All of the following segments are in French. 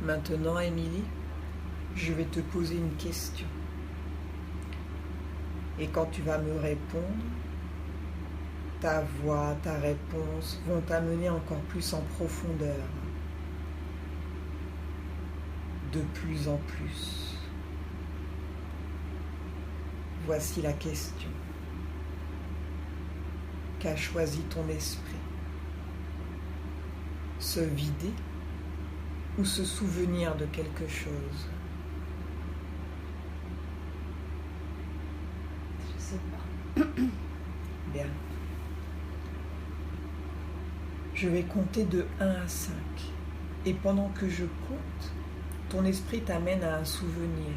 Maintenant, Émilie, je vais te poser une question. Et quand tu vas me répondre, ta voix, ta réponse vont t'amener encore plus en profondeur. De plus en plus. Voici la question. Qu'a choisi ton esprit? Se vider ou se souvenir de quelque chose? Je sais pas. Bien. Je vais compter de 1 à 5. Et pendant que je compte, ton esprit t'amène à un souvenir.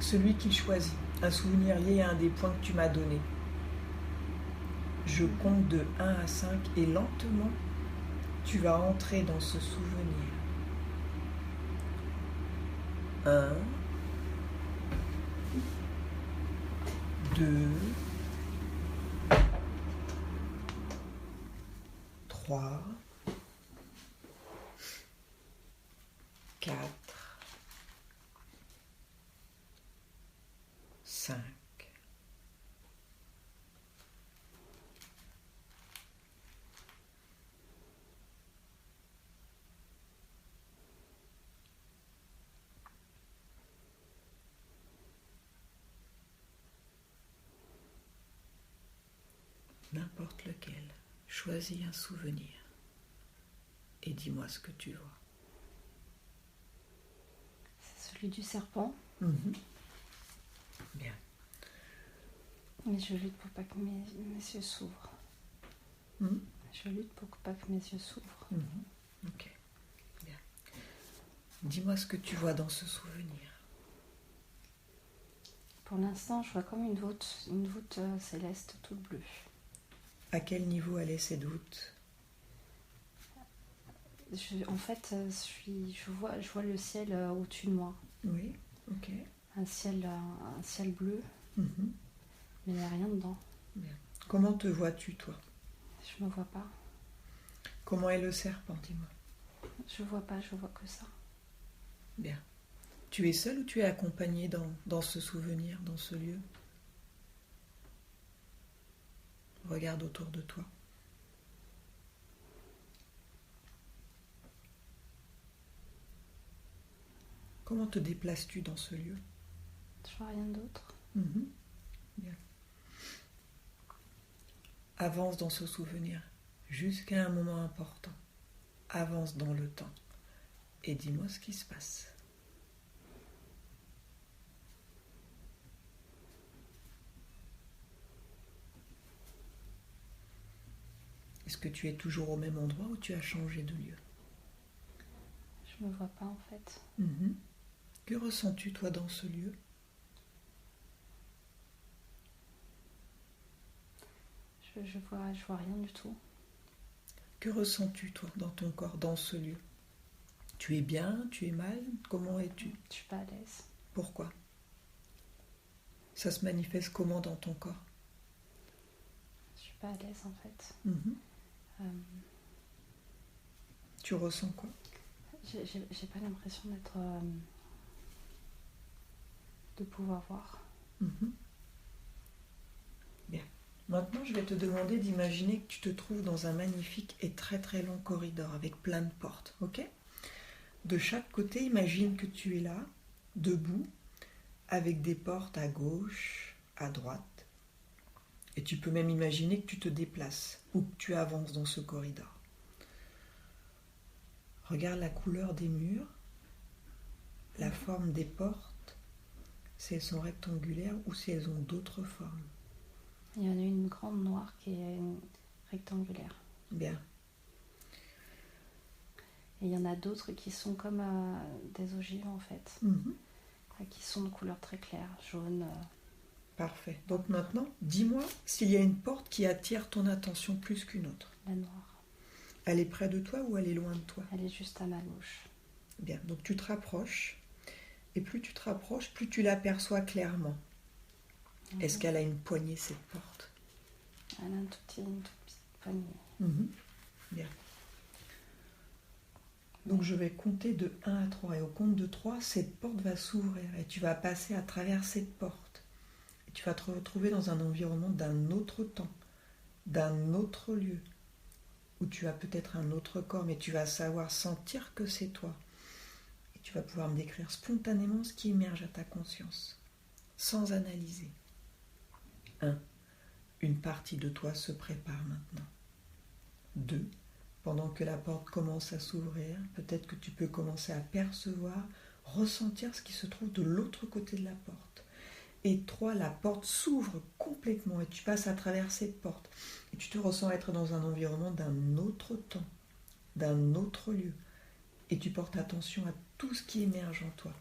Celui qu'il choisit. Un souvenir lié à un des points que tu m'as donné. Je compte de 1 à 5 et lentement, tu vas entrer dans ce souvenir. 1, 2, 3, 4, 5. N'importe lequel, choisis un souvenir et dis-moi ce que tu vois. C'est celui du serpent. Bien. Mais je lutte pour pas que mes yeux s'ouvrent. Je lutte pour pas que mes yeux s'ouvrent. Ok. Bien. Dis-moi ce que tu vois dans ce souvenir. Pour l'instant, je vois comme une voûte céleste toute bleue. À quel niveau elle est cette voûte? En fait, je vois le ciel au-dessus de moi. Oui, ok. Un ciel bleu, mais il n'y a rien dedans. Bien. Comment te vois-tu, toi? Je me vois pas. Comment est le serpent, dis-moi? Je vois pas, je vois que ça. Bien. Tu es seul ou tu es accompagné dans ce souvenir, dans ce lieu? Regarde autour de toi. Comment te déplaces-tu dans ce lieu? Je vois rien d'autre. Bien. Avance dans ce souvenir jusqu'à un moment important. Avance dans le temps et dis-moi ce qui se passe. Est-ce que tu es toujours au même endroit ou tu as changé de lieu? Je me vois pas en fait. Que ressens-tu toi dans ce lieu? Je vois rien du tout. Que ressens-tu toi dans ton corps, dans ce lieu? Tu es bien? Tu es mal? Comment es-tu? Je suis pas à l'aise. Pourquoi? Ça se manifeste comment dans ton corps? Je suis pas à l'aise en fait. Tu ressens quoi? J'ai pas l'impression de pouvoir voir. Bien. Maintenant, je vais te demander d'imaginer que tu te trouves dans un magnifique et très très long corridor avec plein de portes, ok? De chaque côté, imagine que tu es là, debout, avec des portes à gauche, à droite. Et tu peux même imaginer que tu te déplaces ou que tu avances dans ce corridor. Regarde la couleur des murs, la forme des portes, si elles sont rectangulaires ou si elles ont d'autres formes. Il y en a une grande noire qui est rectangulaire. Bien. Et il y en a d'autres qui sont comme des ogives en fait. Qui sont de couleur très claire, jaune. Parfait. Donc maintenant, dis-moi s'il y a une porte qui attire ton attention plus qu'une autre. La noire. Elle est près de toi ou elle est loin de toi? Elle est juste à ma gauche. Bien, donc tu te rapproches. Et plus tu te rapproches, plus tu l'aperçois clairement. Est-ce qu'elle a une poignée, cette porte? Elle a une toute petite poignée. Bien. Donc je vais compter de 1 à 3 et au compte de 3, cette porte va s'ouvrir et tu vas passer à travers cette porte. Et tu vas te retrouver dans un environnement d'un autre temps, d'un autre lieu, où tu as peut-être un autre corps, mais tu vas savoir sentir que c'est toi. Et tu vas pouvoir me décrire spontanément ce qui émerge à ta conscience, sans analyser. 1. Une partie de toi se prépare maintenant. 2. Pendant que la porte commence à s'ouvrir, peut-être que tu peux commencer à percevoir, ressentir ce qui se trouve de l'autre côté de la porte. Et 3, la porte s'ouvre complètement et tu passes à travers cette porte. Et tu te ressens être dans un environnement d'un autre temps, d'un autre lieu. Et tu portes attention à tout ce qui émerge en toi.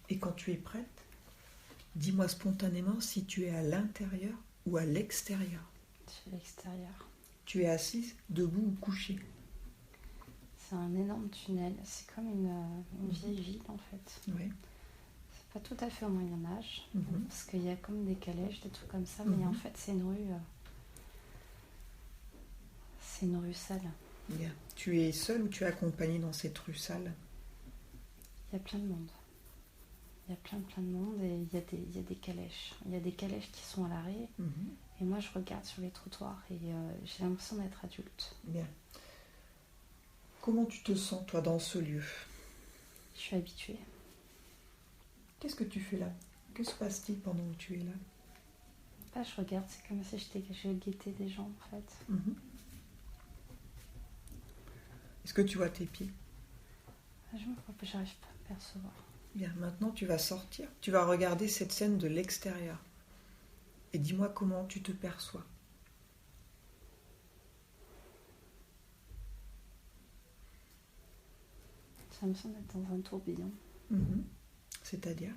Et quand tu es prête, dis-moi spontanément si tu es à l'intérieur ou à l'extérieur. Je suis à l'extérieur. Tu es assise, debout ou couchée? C'est un énorme tunnel. C'est comme une vieille ville en fait. Oui. C'est pas tout à fait au Moyen-Âge. Parce qu'il y a comme des calèches, des trucs comme ça. Mais en fait, c'est une rue. C'est une rue sale. Bien. Tu es seule ou tu es accompagnée dans cette rue sale? Il y a plein de monde. Il y a plein de monde et il y a des calèches. Il y a des calèches qui sont à l'arrêt. Et moi, je regarde sur les trottoirs et j'ai l'impression d'être adulte. Bien. Comment tu te sens, toi, dans ce lieu? Je suis habituée. Qu'est-ce que tu fais là? Que se passe-t-il pendant que tu es là? Je regarde, c'est comme si je guettais des gens, en fait. Est-ce que tu vois tes pieds? J'arrive pas à percevoir. Bien, maintenant tu vas sortir. Tu vas regarder cette scène de l'extérieur. Et dis-moi comment tu te perçois. J'ai l'impression d'être dans un tourbillon. C'est-à-dire?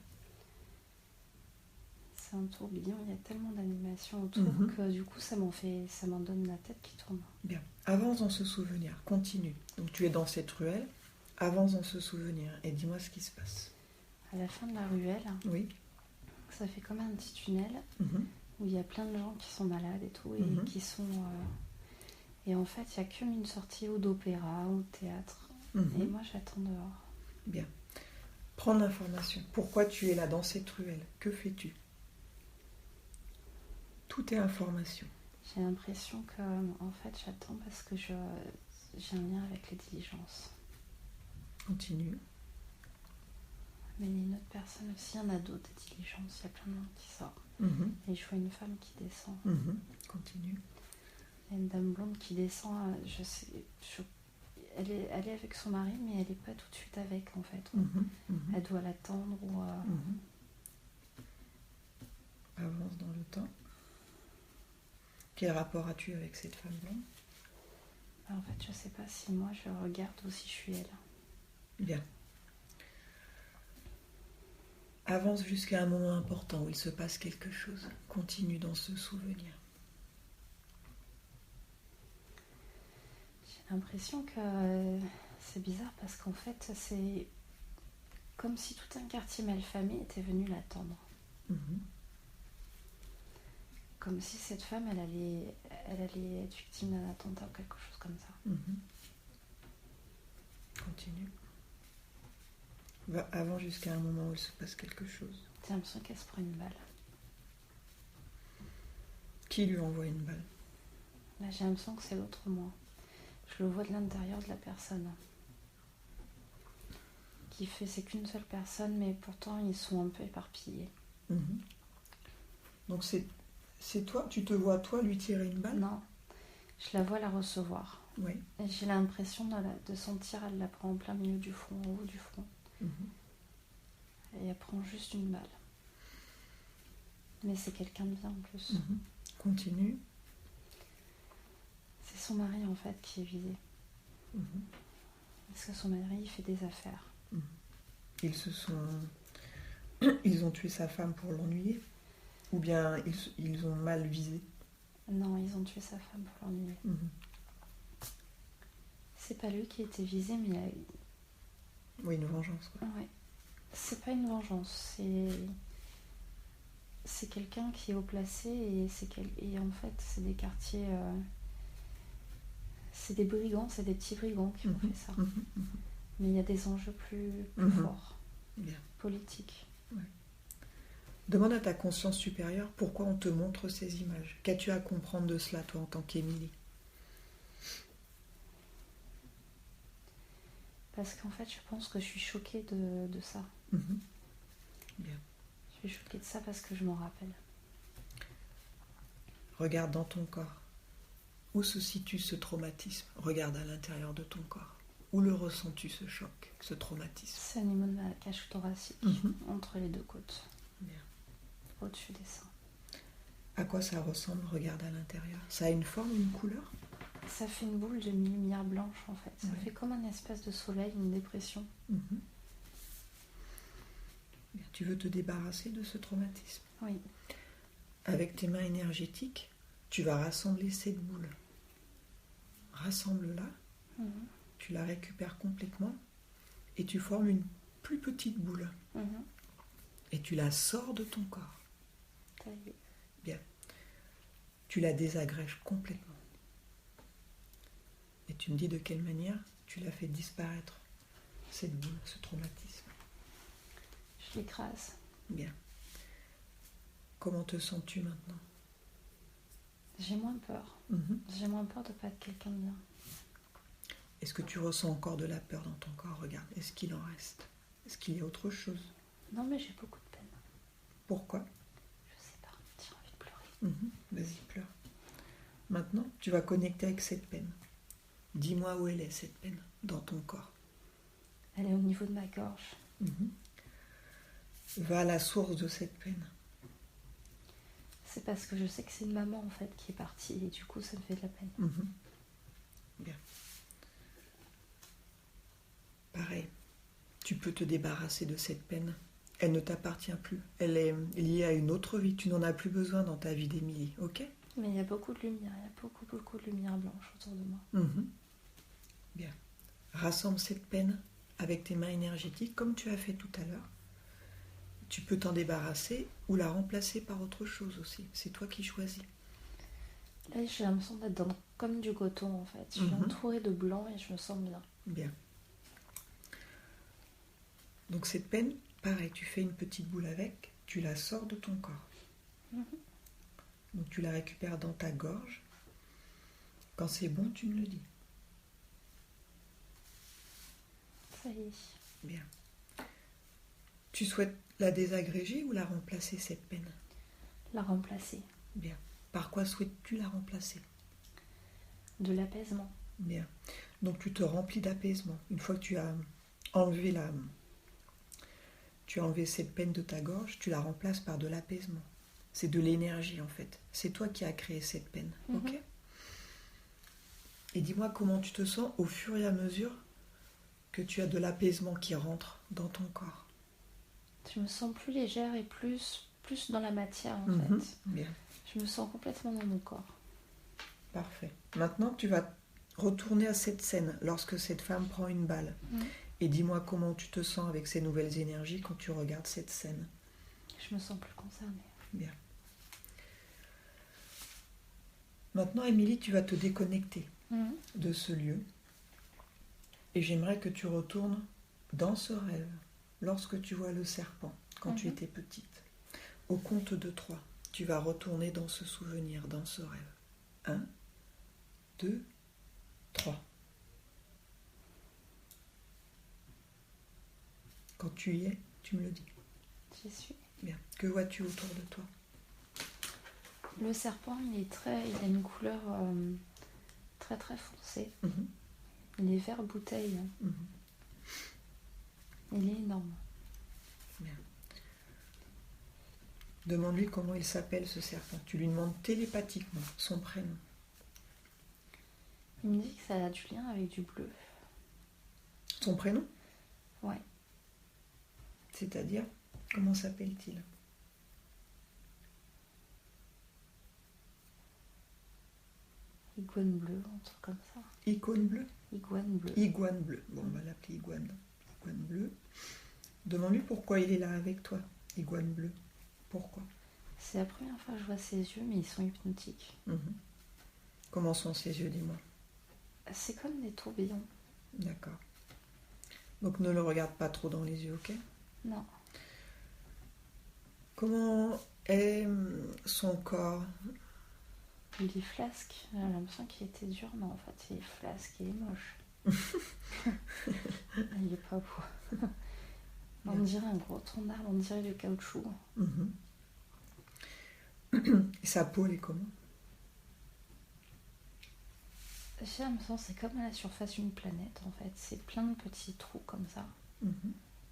C'est un tourbillon, il y a tellement d'animation autour que du coup ça m'en donne la tête qui tourne. Bien, avance dans ce souvenir, continue. Donc tu es dans cette ruelle, avance dans ce souvenir et dis-moi ce qui se passe. À la fin de la ruelle, oui. Ça fait comme un petit tunnel où il y a plein de gens qui sont malades et tout et qui sont... Et en fait, il n'y a qu'une sortie ou d'opéra ou de théâtre. Et moi, j'attends dehors. Bien. Prends l'information. Pourquoi tu es là dans cette ruelle? Que fais-tu? Tout est information. J'ai l'impression que, en fait, j'attends parce que j'ai un lien avec les diligences. Continue. Mais il y a une autre personne aussi, un ado de diligence, il y a plein de monde qui sort. Et je vois une femme qui descend. Continue. Il y a une dame blonde qui descend, elle est avec son mari, mais elle n'est pas tout de suite avec, en fait. Elle doit l'attendre ou... Avance dans le temps. Quel rapport as-tu avec cette femme blonde? En fait, je ne sais pas si moi je regarde ou si je suis elle. Bien. Avance jusqu'à un moment important où il se passe quelque chose. Continue dans ce souvenir. J'ai l'impression que c'est bizarre parce qu'en fait, c'est comme si tout un quartier malfamé était venu l'attendre. Comme si cette femme, elle allait être victime d'un attentat ou quelque chose comme ça. Continue. Va avant jusqu'à un moment où il se passe quelque chose. J'ai l'impression qu'elle se prend une balle. Qui lui envoie une balle? Là, j'ai l'impression que c'est l'autre moi. Je le vois de l'intérieur de la personne. C'est qu'une seule personne, mais pourtant ils sont un peu éparpillés. Donc c'est toi, tu te vois toi lui tirer une balle? Non, je la vois la recevoir. Oui. Et j'ai l'impression de sentir, elle la prend en plein milieu du front, au haut du front. Et elle prend juste une balle. Mais c'est quelqu'un de bien en plus. Continue. C'est son mari en fait qui est visé. Parce que son mari il fait des affaires. Ils ont tué sa femme pour l'ennuyer? Ou bien ils ont mal visé? Non, ils ont tué sa femme pour l'ennuyer. C'est pas lui qui a été visé, mais oui, une vengeance. Ouais. C'est pas une vengeance, c'est quelqu'un qui est haut placé et en fait c'est des quartiers, c'est des brigands, c'est des petits brigands qui ont fait ça. Mais il y a des enjeux plus forts, Bien. politiques. Ouais. Demande à ta conscience supérieure pourquoi on te montre ces images. Qu'as-tu à comprendre de cela, toi, en tant qu'Émilie? Parce qu'en fait, je pense que je suis choquée de ça. Bien. Je suis choquée de ça parce que je m'en rappelle. Regarde dans ton corps. Où se situe ce traumatisme? Regarde à l'intérieur de ton corps. Où le ressens-tu, ce choc, ce traumatisme? C'est au niveau de ma cage thoracique, entre les deux côtes. Bien. Au-dessus des seins. À quoi ça ressemble? Regarde à l'intérieur. Ça a une forme, une couleur? Ça fait une boule de lumière blanche en fait. Ça fait comme un espèce de soleil, une dépression. Tu veux te débarrasser de ce traumatisme? Oui. Avec tes mains énergétiques, tu vas rassembler cette boule. Rassemble-la, tu la récupères complètement et tu formes une plus petite boule. Et tu la sors de ton corps. Ça y est. Bien. Tu la désagrèges complètement. Et tu me dis de quelle manière tu l'as fait disparaître, cette boule, ce traumatisme. Je l'écrase. Bien. Comment te sens-tu maintenant? J'ai moins peur. J'ai moins peur de ne pas être quelqu'un de bien. Est-ce que tu ressens encore de la peur dans ton corps? Regarde, est-ce qu'il en reste? Est-ce qu'il y a autre chose? Non, mais j'ai beaucoup de peine. Pourquoi? Je sais pas, j'ai envie de pleurer. Vas-y, pleure. Maintenant, tu vas connecter avec cette peine. Dis-moi où elle est, cette peine, dans ton corps. Elle est au niveau de ma gorge. Va à la source de cette peine. C'est parce que je sais que c'est une maman en fait qui est partie et du coup ça me fait de la peine. Bien. Pareil, tu peux te débarrasser de cette peine. Elle ne t'appartient plus. Elle est liée à une autre vie. Tu n'en as plus besoin dans ta vie d'Émilie, ok? Mais il y a beaucoup de lumière, il y a beaucoup de lumière blanche autour de moi. Bien. Rassemble cette peine avec tes mains énergétiques comme tu as fait tout à l'heure. Tu peux t'en débarrasser ou la remplacer par autre chose aussi. C'est toi qui choisis. Là, j'ai l'impression d'être dans comme du coton en fait. Je suis entourée de blanc et je me sens bien. Bien. Donc cette peine, pareil, tu fais une petite boule avec, tu la sors de ton corps. Donc tu la récupères dans ta gorge. Quand c'est bon, tu me le dis. Ça y est. Bien. Tu souhaites la désagréger ou la remplacer, cette peine? La remplacer. Bien. Par quoi souhaites-tu la remplacer? De l'apaisement. Bien. Donc tu te remplis d'apaisement. Une fois que tu as enlevé cette peine de ta gorge, tu la remplaces par de l'apaisement. C'est de l'énergie en fait. C'est toi qui as créé cette peine. Ok? Et dis-moi comment tu te sens au fur et à mesure que tu as de l'apaisement qui rentre dans ton corps. Je me sens plus légère et plus dans la matière en fait. Bien. Je me sens complètement dans mon corps. Parfait. Maintenant, tu vas retourner à cette scène lorsque cette femme prend une balle. Et dis-moi comment tu te sens avec ces nouvelles énergies quand tu regardes cette scène. Je me sens plus concernée. Bien. Maintenant, Émilie, tu vas te déconnecter de ce lieu. Et j'aimerais que tu retournes dans ce rêve, lorsque tu vois le serpent, quand tu étais petite. Au compte de 3, tu vas retourner dans ce souvenir, dans ce rêve. 1, 2, 3. Quand tu y es, tu me le dis. J'y suis. Bien. Que vois-tu autour de toi? Le serpent, il a une couleur très très foncée. Il est vert bouteille. Il est énorme. Bien. Demande-lui comment il s'appelle, ce serpent. Tu lui demandes télépathiquement son prénom. Il me dit que ça a du lien avec du bleu. Son prénom? Ouais. C'est-à-dire, comment s'appelle-t-il? Iguane bleue, un truc comme ça. Icône bleue? Iguane bleue. Iguane bleue. Bon, on va l'appeler iguane. Iguane bleue. Demande-lui pourquoi il est là avec toi, iguane bleue. Pourquoi? C'est la première fois que je vois ses yeux, mais ils sont hypnotiques. Comment sont ses yeux, dis-moi? C'est comme des tourbillons. D'accord. Donc ne le regarde pas trop dans les yeux, ok? Non. Comment est son corps? Il est flasque. J'ai l'impression qu'il était dur, mais en fait, il est flasque, il est moche. Il est pas beau. On dirait un gros tronc d'arbre, on dirait du caoutchouc. Et sa peau, elle est comment? J'ai l'impression que c'est comme à la surface d'une planète, en fait. C'est plein de petits trous comme ça.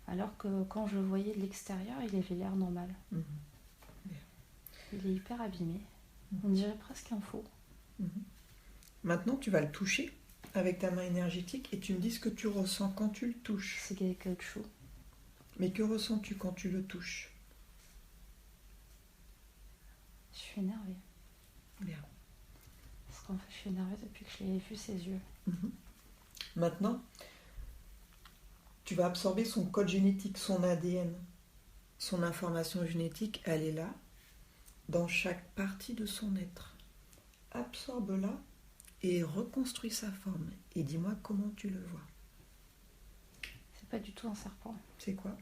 Alors que quand je le voyais de l'extérieur, il avait l'air normal. Il est hyper abîmé. On dirait presque un faux. Maintenant, tu vas le toucher avec ta main énergétique et tu me dis ce que tu ressens quand tu le touches. C'est du caoutchouc. Mais que ressens-tu quand tu le touches? Je suis énervée. Bien. Parce qu'en fait, je suis énervée depuis que j'ai vu ses yeux. Maintenant, tu vas absorber son code génétique, son ADN. Son information génétique, elle est là, dans chaque partie de son être. Absorbe-la et reconstruis sa forme. Et dis-moi comment tu le vois. C'est pas du tout un serpent. C'est quoi?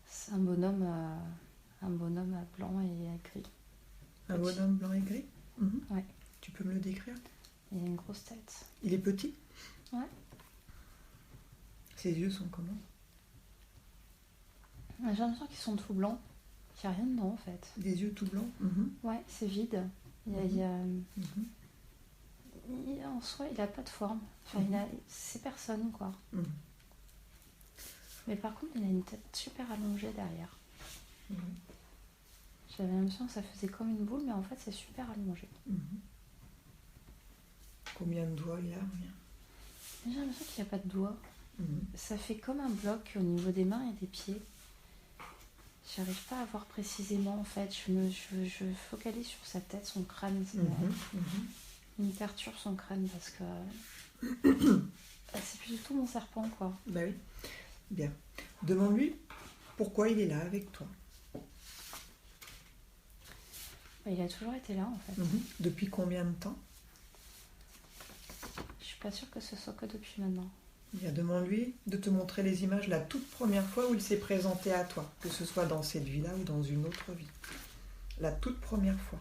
C'est un bonhomme blanc et gris. Un bonhomme blanc et gris? Ouais. Tu peux me le décrire? Il a une grosse tête. Il est petit? Ouais. Ses yeux sont comment? J'ai l'impression qu'ils sont tout blancs. Il n'y a rien dedans en fait. Des yeux tout blancs? Ouais, c'est vide. En soi, il n'a pas de forme. Enfin, c'est personne quoi. Mais par contre, il a une tête super allongée derrière. J'avais l'impression que ça faisait comme une boule, mais en fait, c'est super allongé. Combien de doigts il a? J'ai l'impression qu'il n'y a pas de doigts. Ça fait comme un bloc au niveau des mains et des pieds. J'arrive pas à voir précisément en fait. Je focalise sur sa tête, son crâne. Il me perturbe son crâne parce que c'est plus du tout mon serpent quoi. Bah oui. Bien. Demande-lui pourquoi il est là avec toi. Il a toujours été là en fait. Depuis combien de temps? Je suis pas sûre que ce soit que depuis maintenant. Bien, demande-lui de te montrer les images la toute première fois où il s'est présenté à toi, que ce soit dans cette vie-là ou dans une autre vie. La toute première fois.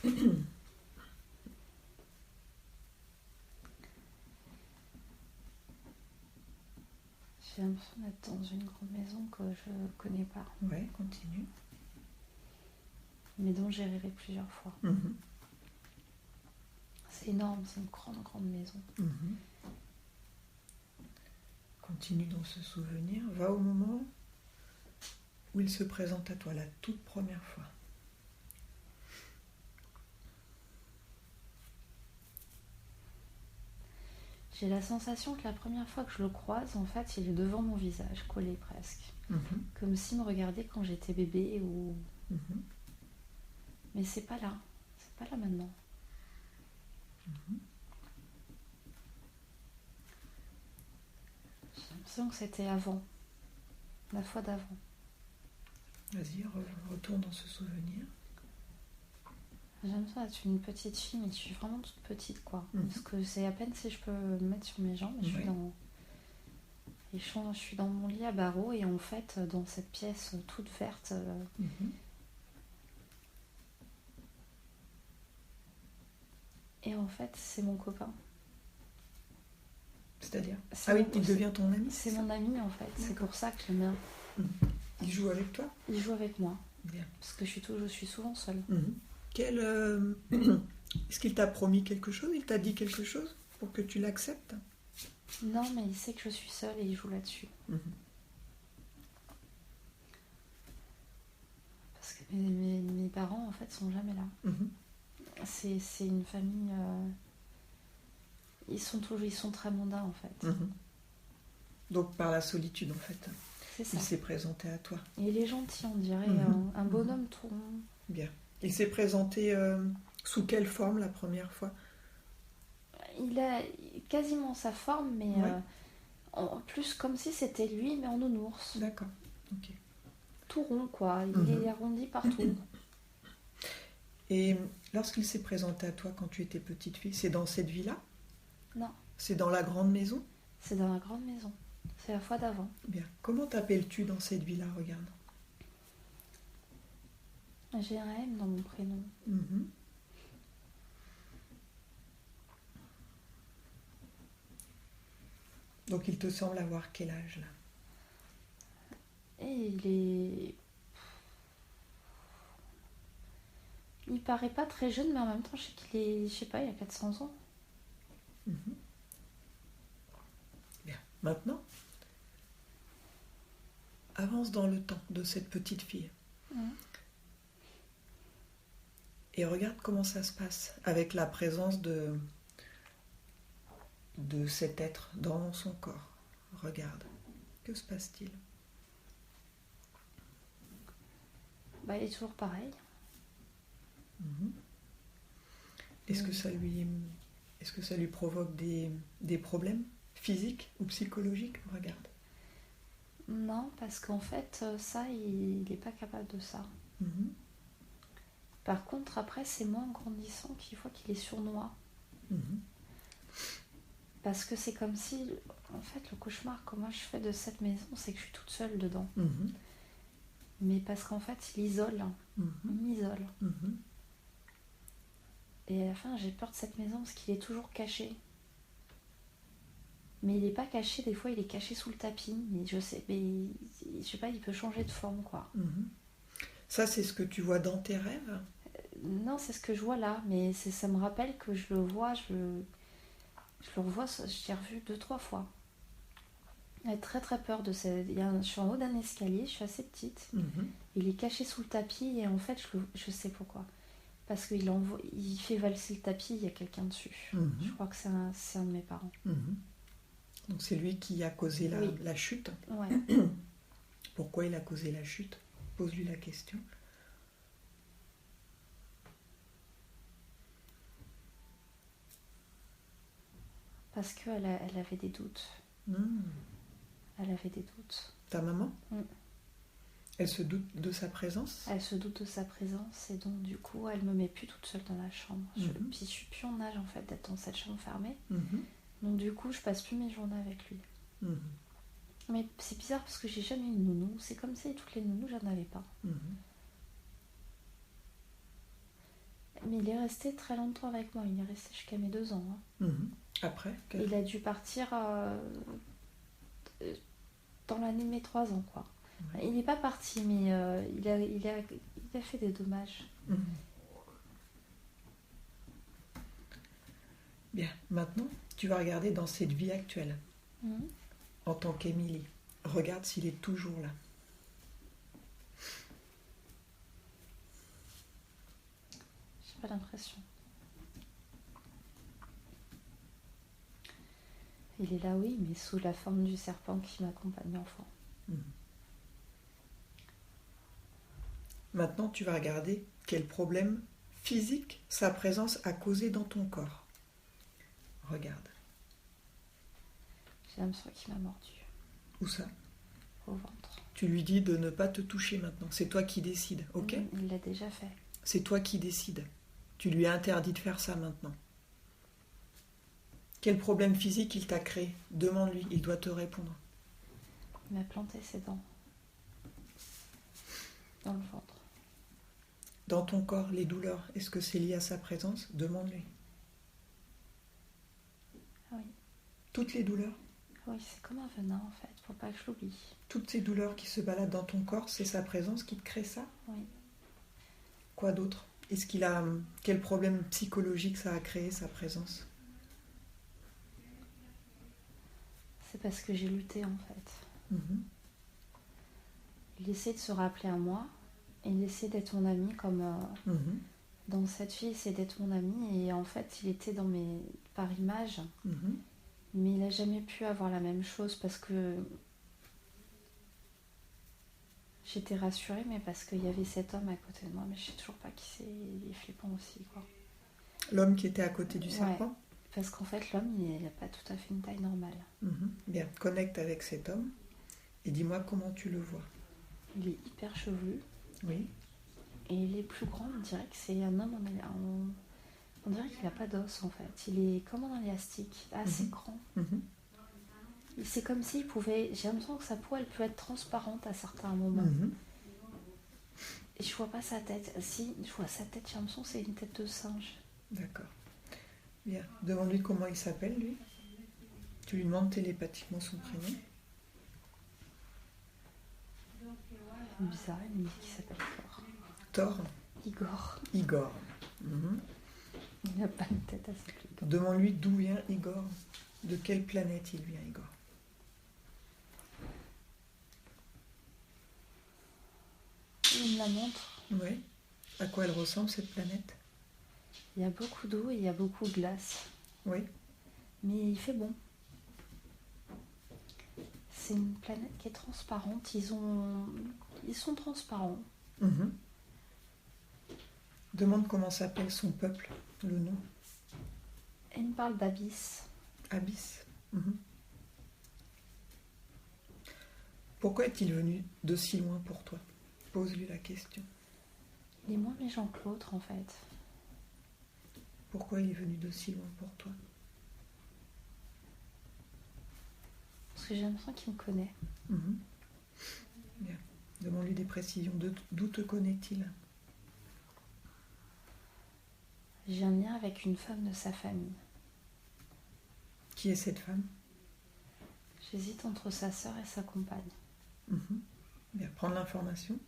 J'ai l'impression d'être dans une grande maison que je connais pas. Ouais, continue. Mais dont j'ai rêvé plusieurs fois. C'est énorme, c'est une grande, grande maison. Continue dans ce souvenir. Va au moment où il se présente à toi, la toute première fois. J'ai la sensation que la première fois que je le croise, en fait, il est devant mon visage, collé presque. Comme s'il me regardait quand j'étais bébé ou... Mais c'est pas là maintenant. J'ai l'impression que c'était avant, la fois d'avant. Vas-y, retourne dans ce souvenir. J'ai l'impression d'être une petite fille, mais je suis vraiment toute petite, quoi. Parce que c'est à peine si je peux me mettre sur mes jambes. Je suis dans mon lit à barreaux et en fait, dans cette pièce toute verte... Et en fait, c'est mon copain. C'est-à-dire? Ah oui, il devient ton ami? C'est mon ami, en fait. C'est pour ça que j'aime bien. Il joue avec toi? Il joue avec moi. Bien. Parce que je suis souvent seule. Est-ce qu'il t'a promis quelque chose? Il t'a dit quelque chose pour que tu l'acceptes? Non, mais il sait que je suis seule et il joue là-dessus. Parce que mes parents, en fait, sont jamais là. C'est une famille... Ils sont très mondains, en fait. Donc par la solitude, en fait. C'est ça. Il s'est présenté à toi. Et il est gentil, on dirait un bonhomme tout rond. Bien. Il s'est présenté sous quelle forme la première fois? Il a quasiment sa forme, mais en plus comme si c'était lui, mais en nounours. D'accord. Ok. Tout rond, quoi. Il est arrondi partout. Et lorsqu'il s'est présenté à toi quand tu étais petite fille, c'est dans cette vie-là? Non. C'est dans la grande maison? C'est dans la grande maison. C'est la fois d'avant. Bien. Comment t'appelles-tu dans cette vie-là? Regarde. J'ai un M dans mon prénom. Mm-hmm. Donc il te semble avoir quel âge là? Et il paraît pas très jeune, mais en même temps, je sais qu'il est, je sais pas, il a 400 ans. Mm-hmm. Bien. Maintenant, avance dans le temps de cette petite fille. Et regarde comment ça se passe avec la présence de cet être dans son corps. Regarde. Que se passe-t-il? Il est toujours pareil. Mm-hmm. Est-ce que ça lui provoque des problèmes physiques ou psychologiques? Regarde. Non, parce qu'en fait, ça, il n'est pas capable de ça. Mm-hmm. Par contre, après, c'est moi en grandissant qu'il voit qu'il est sournois. Mm-hmm. Parce que c'est comme si, en fait, le cauchemar que moi je fais de cette maison, c'est que je suis toute seule dedans. Mm-hmm. Mais parce qu'en fait, il isole. Mm-hmm. Il m'isole. Mm-hmm. Et à la fin, j'ai peur de cette maison parce qu'il est toujours caché. Mais il n'est pas caché, des fois il est caché sous le tapis. Mais je sais pas, il peut changer de forme, quoi. Mm-hmm. Ça, c'est ce que tu vois dans tes rêves? Non, c'est ce que je vois là. Mais ça me rappelle que je le vois, je le revois, je l'ai revu 2-3 fois. J'ai très très peur de ça. Je suis en haut d'un escalier, je suis assez petite. Mm-hmm. Il est caché sous le tapis et en fait, je sais pourquoi. Parce qu'il il fait valser le tapis, il y a quelqu'un dessus. Mm-hmm. Je crois que c'est un de mes parents. Mm-hmm. Donc c'est lui qui a causé Oui. la chute. Ouais. Pourquoi il a causé la chute? Pose-lui la question. Parce qu'elle elle avait des doutes. Elle avait des doutes. Ta maman? Elle se doute de sa présence? Elle se doute de sa présence et donc du coup elle me met plus toute seule dans la chambre. Puis je suis plus en âge en fait d'être dans cette chambre fermée. Donc du coup je passe plus mes journées avec lui. Mais c'est bizarre parce que j'ai jamais eu une nounou. C'est comme si toutes les nounous j'en avais pas. Mais il est resté très longtemps avec moi. Il est resté jusqu'à mes 2 ans. Après Il a dû partir dans l'année de mes 3 ans, quoi. Ouais. Il n'est pas parti, mais il a fait des dommages. Bien, maintenant, tu vas regarder dans cette vie actuelle, en tant qu'Émilie. Regarde s'il est toujours là. J'ai pas l'impression. Il est là, oui, mais sous la forme du serpent qui m'accompagne enfant. Maintenant, tu vas regarder quel problème physique sa présence a causé dans ton corps. Regarde. J'ai l'impression qu'il m'a mordu. Où ça? Au ventre. Tu lui dis de ne pas te toucher maintenant. C'est toi qui décides, ok? Il l'a déjà fait. C'est toi qui décides. Tu lui as interdit de faire ça maintenant. Quel problème physique il t'a créé? Demande-lui, il doit te répondre. Il m'a planté ses dents. Dans le ventre. Dans ton corps, les douleurs, est-ce que c'est lié à sa présence? Demande-lui. Oui. Toutes les douleurs? Oui, c'est comme un venin en fait, faut pas que je l'oublie. Toutes ces douleurs qui se baladent dans ton corps, c'est sa présence qui te crée ça? Oui. Quoi d'autre? Est-ce qu'il a... Quel problème psychologique ça a créé, sa présence? C'est parce que j'ai lutté en fait. Il essaie de se rappeler à moi, et il essaie d'être mon ami comme... Dans cette vie, il essaie d'être mon ami, et en fait, il était par image, mais il n'a jamais pu avoir la même chose parce que... J'étais rassurée, mais parce qu'il y avait cet homme à côté de moi, mais je sais toujours pas qui c'est, il est flippant aussi, quoi. L'homme qui était à côté du serpent? Ouais, parce qu'en fait, l'homme, il n'a pas tout à fait une taille normale. Bien, connecte avec cet homme et dis-moi comment tu le vois. Il est hyper chevelu. Oui. Et les plus grands, on dirait que c'est un homme, on dirait qu'il n'a pas d'os en fait. Il est comme un élastique, assez grand. C'est comme s'il pouvait... J'ai l'impression que sa peau, elle peut être transparente à certains moments. Et je vois pas sa tête. Si, je vois sa tête, j'ai l'impression que c'est une tête de singe. D'accord. Bien. Demande-lui comment il s'appelle, lui. Tu lui demandes télépathiquement son prénom. C'est bizarre, il me dit qu'il s'appelle Thor. Igor. Il n'a pas une tête assez plus grande. Demande-lui d'où vient Igor. De quelle planète il vient, Igor. Il me la montre. Oui. À quoi elle ressemble, cette planète? Il y a beaucoup d'eau et il y a beaucoup de glace. Oui. Mais il fait bon. C'est une planète qui est transparente. Ils sont transparents. Demande comment s'appelle son peuple, le nom. Elle me parle d'Abyss. Abyss. Pourquoi est-il venu de si loin pour toi? Pose-lui la question. Il est moins méchant que l'autre, en fait. Pourquoi il est venu de si loin pour toi? Parce que j'ai l'impression qu'il me connaît. Bien. Demande-lui des précisions. D'où te connaît-il? J'ai un lien avec une femme de sa famille. Qui est cette femme? J'hésite entre sa sœur et sa compagne. Bien, prendre l'information.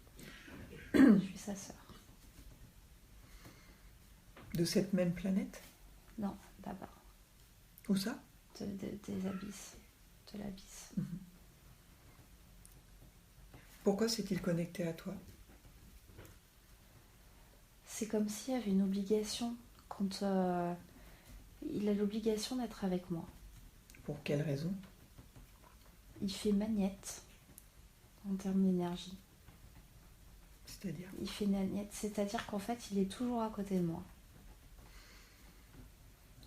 Je suis sa sœur. De cette même planète? Non, d'abord. Où ça? Des abysses. De l'abysse. Pourquoi s'est-il connecté à toi? C'est comme s'il y avait une obligation. Quand il a l'obligation d'être avec moi. Pour quelle raison? Il fait magnette en termes d'énergie. C'est-à-dire? Il fait magnette, c'est-à-dire qu'en fait, il est toujours à côté de moi.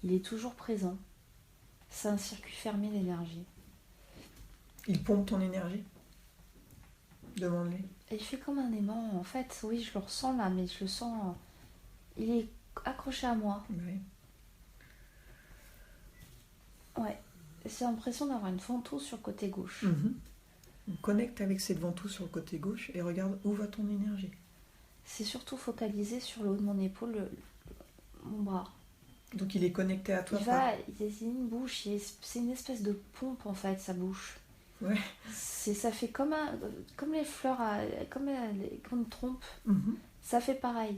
Il est toujours présent. C'est un circuit fermé d'énergie. Il pompe ton énergie? Demande-lui. Et il fait comme un aimant. En fait, oui, je le ressens là, mais je le sens... Il est accroché à moi. Oui. Ouais. J'ai l'impression d'avoir une ventouse sur le côté gauche. On connecte avec cette ventouse sur le côté gauche et regarde où va ton énergie. C'est surtout focalisé sur le haut de mon épaule, mon bras. Donc il est connecté à toi. Il a une bouche, c'est une espèce de pompe en fait, sa bouche. Ouais. Ça fait comme les fleurs, comme une trompe. Ça fait pareil.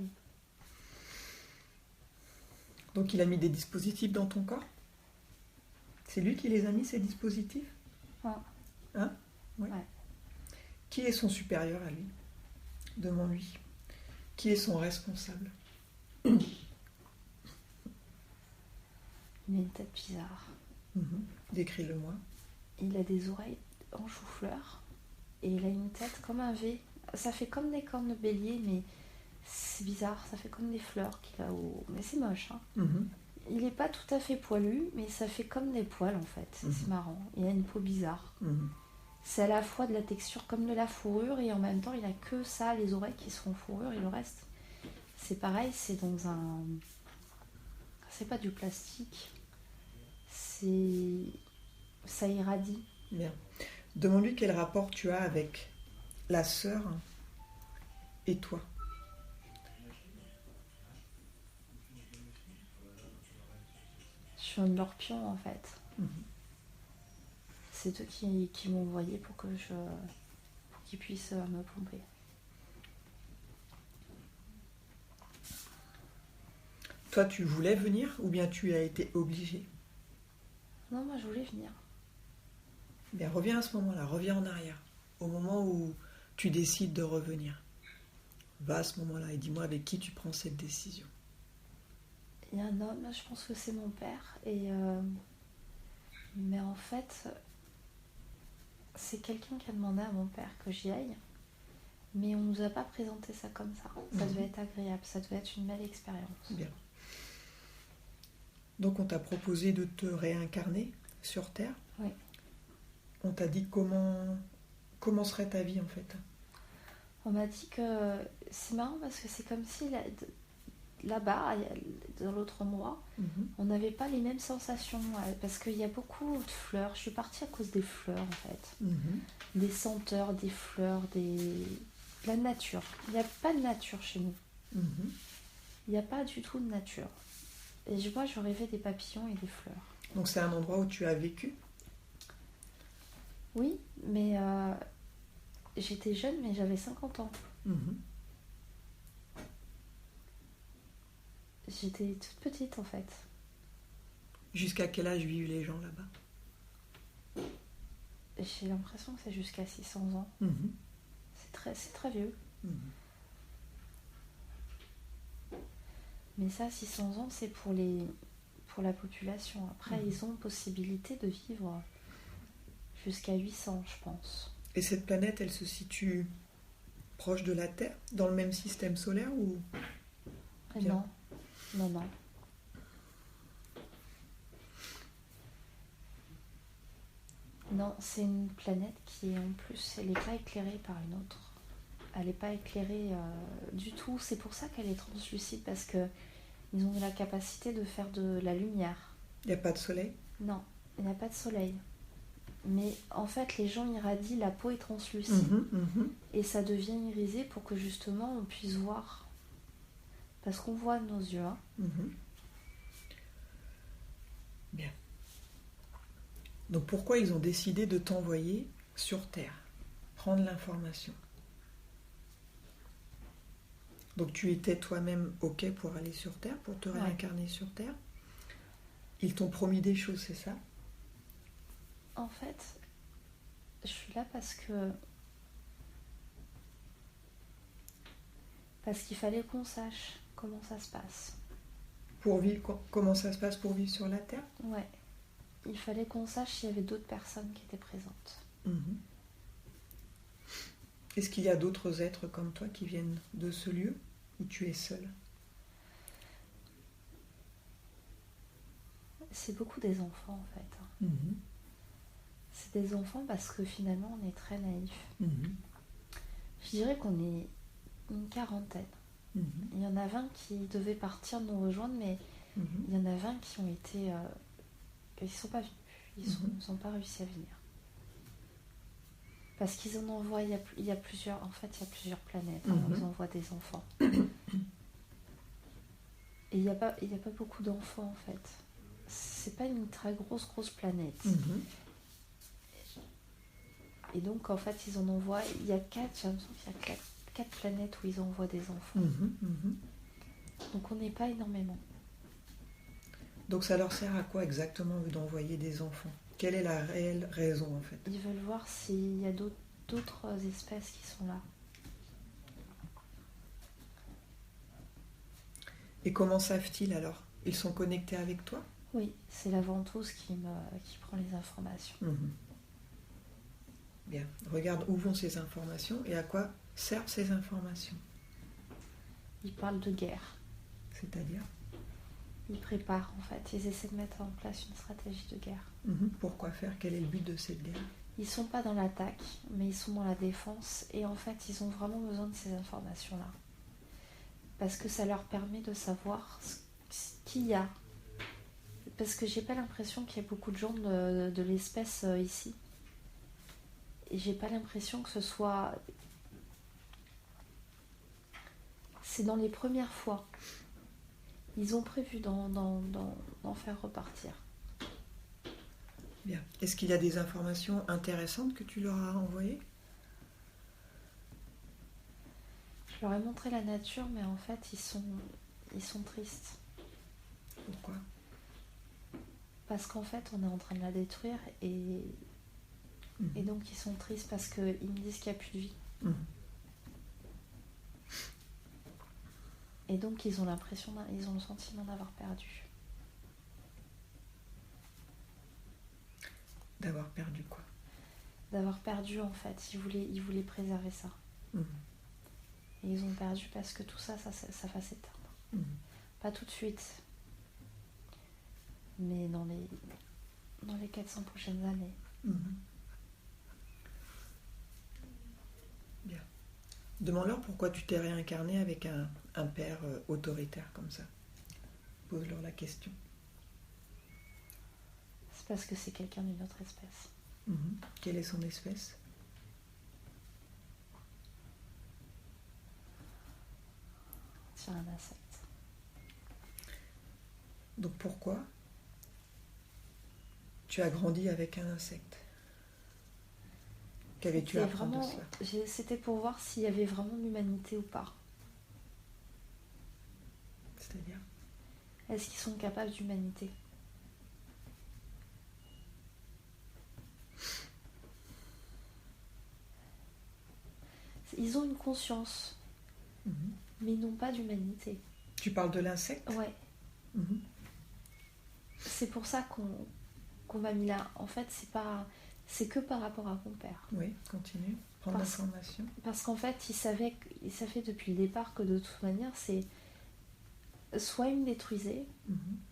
Donc il a mis des dispositifs dans ton corps? C'est lui qui les a mis, ces dispositifs? Hein? Oui. Ouais. Qui est son supérieur à lui? Demande-lui. Qui est son responsable? Il a une tête bizarre. Décris-le-moi. Il a des oreilles en chou-fleur et il a une tête comme un V. Ça fait comme des cornes de bélier, mais c'est bizarre. Ça fait comme des fleurs qu'il a au... Mais c'est moche, hein. Il n'est pas tout à fait poilu, mais ça fait comme des poils en fait. C'est marrant. Il a une peau bizarre. C'est à la fois de la texture comme de la fourrure et en même temps il a que ça, les oreilles qui sont en fourrure et le reste c'est pareil, c'est dans un... C'est pas du plastique. Ça irradie. Bien. Demande-lui quel rapport tu as avec la sœur et toi. Je suis un morpion en fait. C'est eux qui m'ont envoyé pour qu'ils puissent me pomper. Toi, tu voulais venir ou bien tu as été obligé? Non, moi je voulais venir. Bien, reviens à ce moment-là, reviens en arrière. Au moment où tu décides de revenir. Va à ce moment-là et dis-moi avec qui tu prends cette décision. Il y a un homme, je pense que c'est mon père. Mais en fait, c'est quelqu'un qui a demandé à mon père que j'y aille. Mais on ne nous a pas présenté ça comme ça. Ça devait être agréable, ça devait être une belle expérience. Bien. Donc on t'a proposé de te réincarner sur Terre. Oui. On t'a dit comment serait ta vie en fait. On m'a dit que c'est marrant parce que c'est comme si là-bas, dans l'autre endroit, on n'avait pas les mêmes sensations. Parce qu'il y a beaucoup de fleurs. Je suis partie à cause des fleurs en fait. Des senteurs, des fleurs, de la nature. Il n'y a pas de nature chez nous. Il n'y a pas du tout de nature. Et moi, je rêvais des papillons et des fleurs. Donc c'est un endroit où tu as vécu? Oui, mais j'étais jeune, mais j'avais 50 ans. J'étais toute petite en fait. Jusqu'à quel âge vivent les gens là-bas? J'ai l'impression que c'est jusqu'à 600 ans. C'est très vieux. Mais ça, 600 ans, c'est pour la population. Après, ils ont possibilité de vivre jusqu'à 800, je pense. Et cette planète, elle se situe proche de la Terre, dans le même système solaire ou... Non. Non, c'est une planète qui, en plus, elle n'est pas éclairée par une autre. Elle n'est pas éclairée du tout. C'est pour ça qu'elle est translucide, parce que ils ont la capacité de faire de la lumière. Il n'y a pas de soleil? Non, il n'y a pas de soleil. Mais en fait, les gens irradient, la peau est translucide. Et ça devient irisé pour que justement on puisse voir. Parce qu'on voit de nos yeux. Bien. Donc pourquoi ils ont décidé de t'envoyer sur Terre, prendre l'information? Donc tu étais toi-même OK pour aller sur Terre, pour te réincarner sur Terre. Ils t'ont promis des choses, c'est ça? En fait, je suis là parce qu'il fallait qu'on sache comment ça se passe. Pour vivre, comment ça se passe pour vivre sur la Terre? Ouais. Il fallait qu'on sache s'il y avait d'autres personnes qui étaient présentes. Est-ce qu'il y a d'autres êtres comme toi qui viennent de ce lieu où tu es seule? C'est beaucoup des enfants en fait. C'est des enfants parce que finalement on est très naïfs. Je dirais qu'on est une quarantaine. Il y en a 20 qui devaient partir nous rejoindre, mais il y en a 20 qui ont été... ils ne sont pas venus. Ils n'ont pas réussi à venir. Parce qu'ils en envoient... Il y a plusieurs planètes. Ils envoient des enfants. Et il n'y a pas beaucoup d'enfants en fait. C'est pas une très grosse planète. Et donc en fait ils en envoient... J'ai l'impression qu'il y a 4 planètes où ils envoient des enfants. Donc on n'est pas énormément. Donc ça leur sert à quoi exactement d'envoyer des enfants? Quelle est la réelle raison en fait? Ils veulent voir s'il y a d'autres espèces qui sont là. Et comment savent-ils alors? Ils sont connectés avec toi? Oui, c'est la ventouse qui prend les informations. Bien, regarde où vont ces informations et à quoi servent ces informations. Ils parlent de guerre. C'est-à-dire? Ils préparent en fait, ils essaient de mettre en place une stratégie de guerre. Pourquoi faire? Quel est le but de cette guerre? Ils sont pas dans l'attaque, mais ils sont dans la défense et en fait ils ont vraiment besoin de ces informations-là. Parce que ça leur permet de savoir ce qu'il y a. Parce que j'ai pas l'impression qu'il y ait beaucoup de gens de l'espèce ici. Et j'ai pas l'impression que ce soit... C'est dans les premières fois. Ils ont prévu d'en faire repartir. Bien. Est-ce qu'il y a des informations intéressantes que tu leur as envoyées? Je leur ai montré la nature, mais en fait, ils sont tristes. Pourquoi? Parce qu'en fait, on est en train de la détruire et donc ils sont tristes parce qu'ils me disent qu'il n'y a plus de vie. Et donc ils ont le sentiment d'avoir perdu. D'avoir perdu quoi? D'avoir perdu en fait. Ils voulaient préserver ça. Et ils ont perdu parce que tout ça va s'éteindre. Pas tout de suite. Mais dans les 400 prochaines années. Bien. Demande-leur pourquoi tu t'es réincarné avec un père autoritaire comme ça. Pose-leur la question. C'est parce que c'est quelqu'un d'une autre espèce. Quelle est son espèce? C'est un insecte. Donc pourquoi tu as grandi avec un insecte? Qu'avais-tu à apprendre de cela? C'était pour voir s'il y avait vraiment l'humanité ou pas. C'est-à-dire? Est-ce qu'ils sont capables d'humanité? Ils ont une conscience, mais ils n'ont pas d'humanité. Tu parles de l'insecte? Ouais. C'est pour ça qu'on m'a mis là. En fait, c'est que par rapport à mon père. Oui, continue. Prendre l'information. Parce qu'en fait, il savait depuis le départ que de toute manière, c'est soit il me détruisait,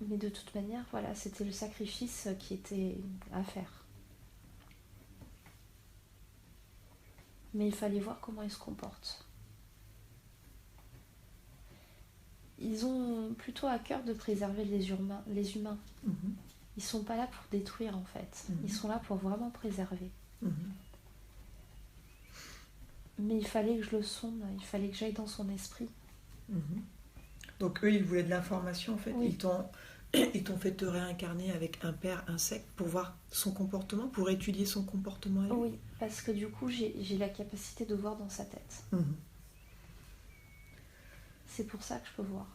mais de toute manière, voilà, c'était le sacrifice qui était à faire. Mais il fallait voir comment ils se comportent. Ils ont plutôt à cœur de préserver les humains. Ils sont pas là pour détruire, en fait. Ils sont là pour vraiment préserver. Mais il fallait que je le sonde, il fallait que j'aille dans son esprit. Donc eux, ils voulaient de l'information, en fait. Oui. Ils t'ont fait te réincarner avec un père insecte pour voir son comportement, pour étudier son comportement à lui. Oui, parce que du coup, j'ai la capacité de voir dans sa tête. C'est pour ça que je peux voir.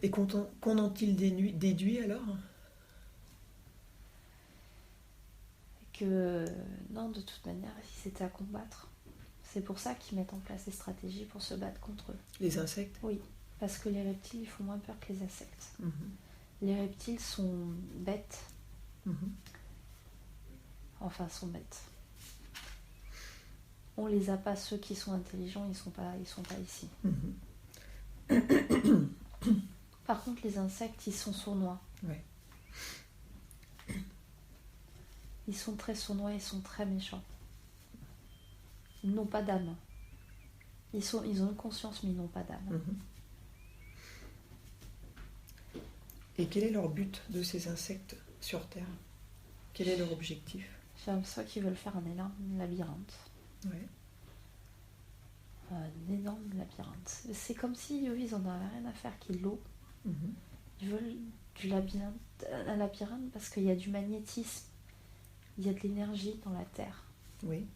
Et qu'en ont-ils déduit alors? Que non, de toute manière, c'était à combattre. C'est pour ça qu'ils mettent en place des stratégies pour se battre contre eux. Les insectes? Oui, parce que les reptiles, ils font moins peur que les insectes. Les reptiles sont bêtes. Enfin, sont bêtes. On les a pas, ceux qui sont intelligents, ils sont pas ici. Par contre, les insectes, ils sont sournois. Ouais. Ils sont très sournois, ils sont très méchants. Ils n'ont pas d'âme. Ils ont une conscience, mais ils n'ont pas d'âme. Et quel est leur but de ces insectes sur Terre? Quel est leur objectif? J'ai l'impression qu'ils veulent faire un énorme labyrinthe. Ouais. Un énorme labyrinthe. C'est comme si eux, ils en avaient rien à faire qu'ils l'eau. Ils veulent un labyrinthe parce qu'il y a du magnétisme. Il y a de l'énergie dans la Terre. Oui.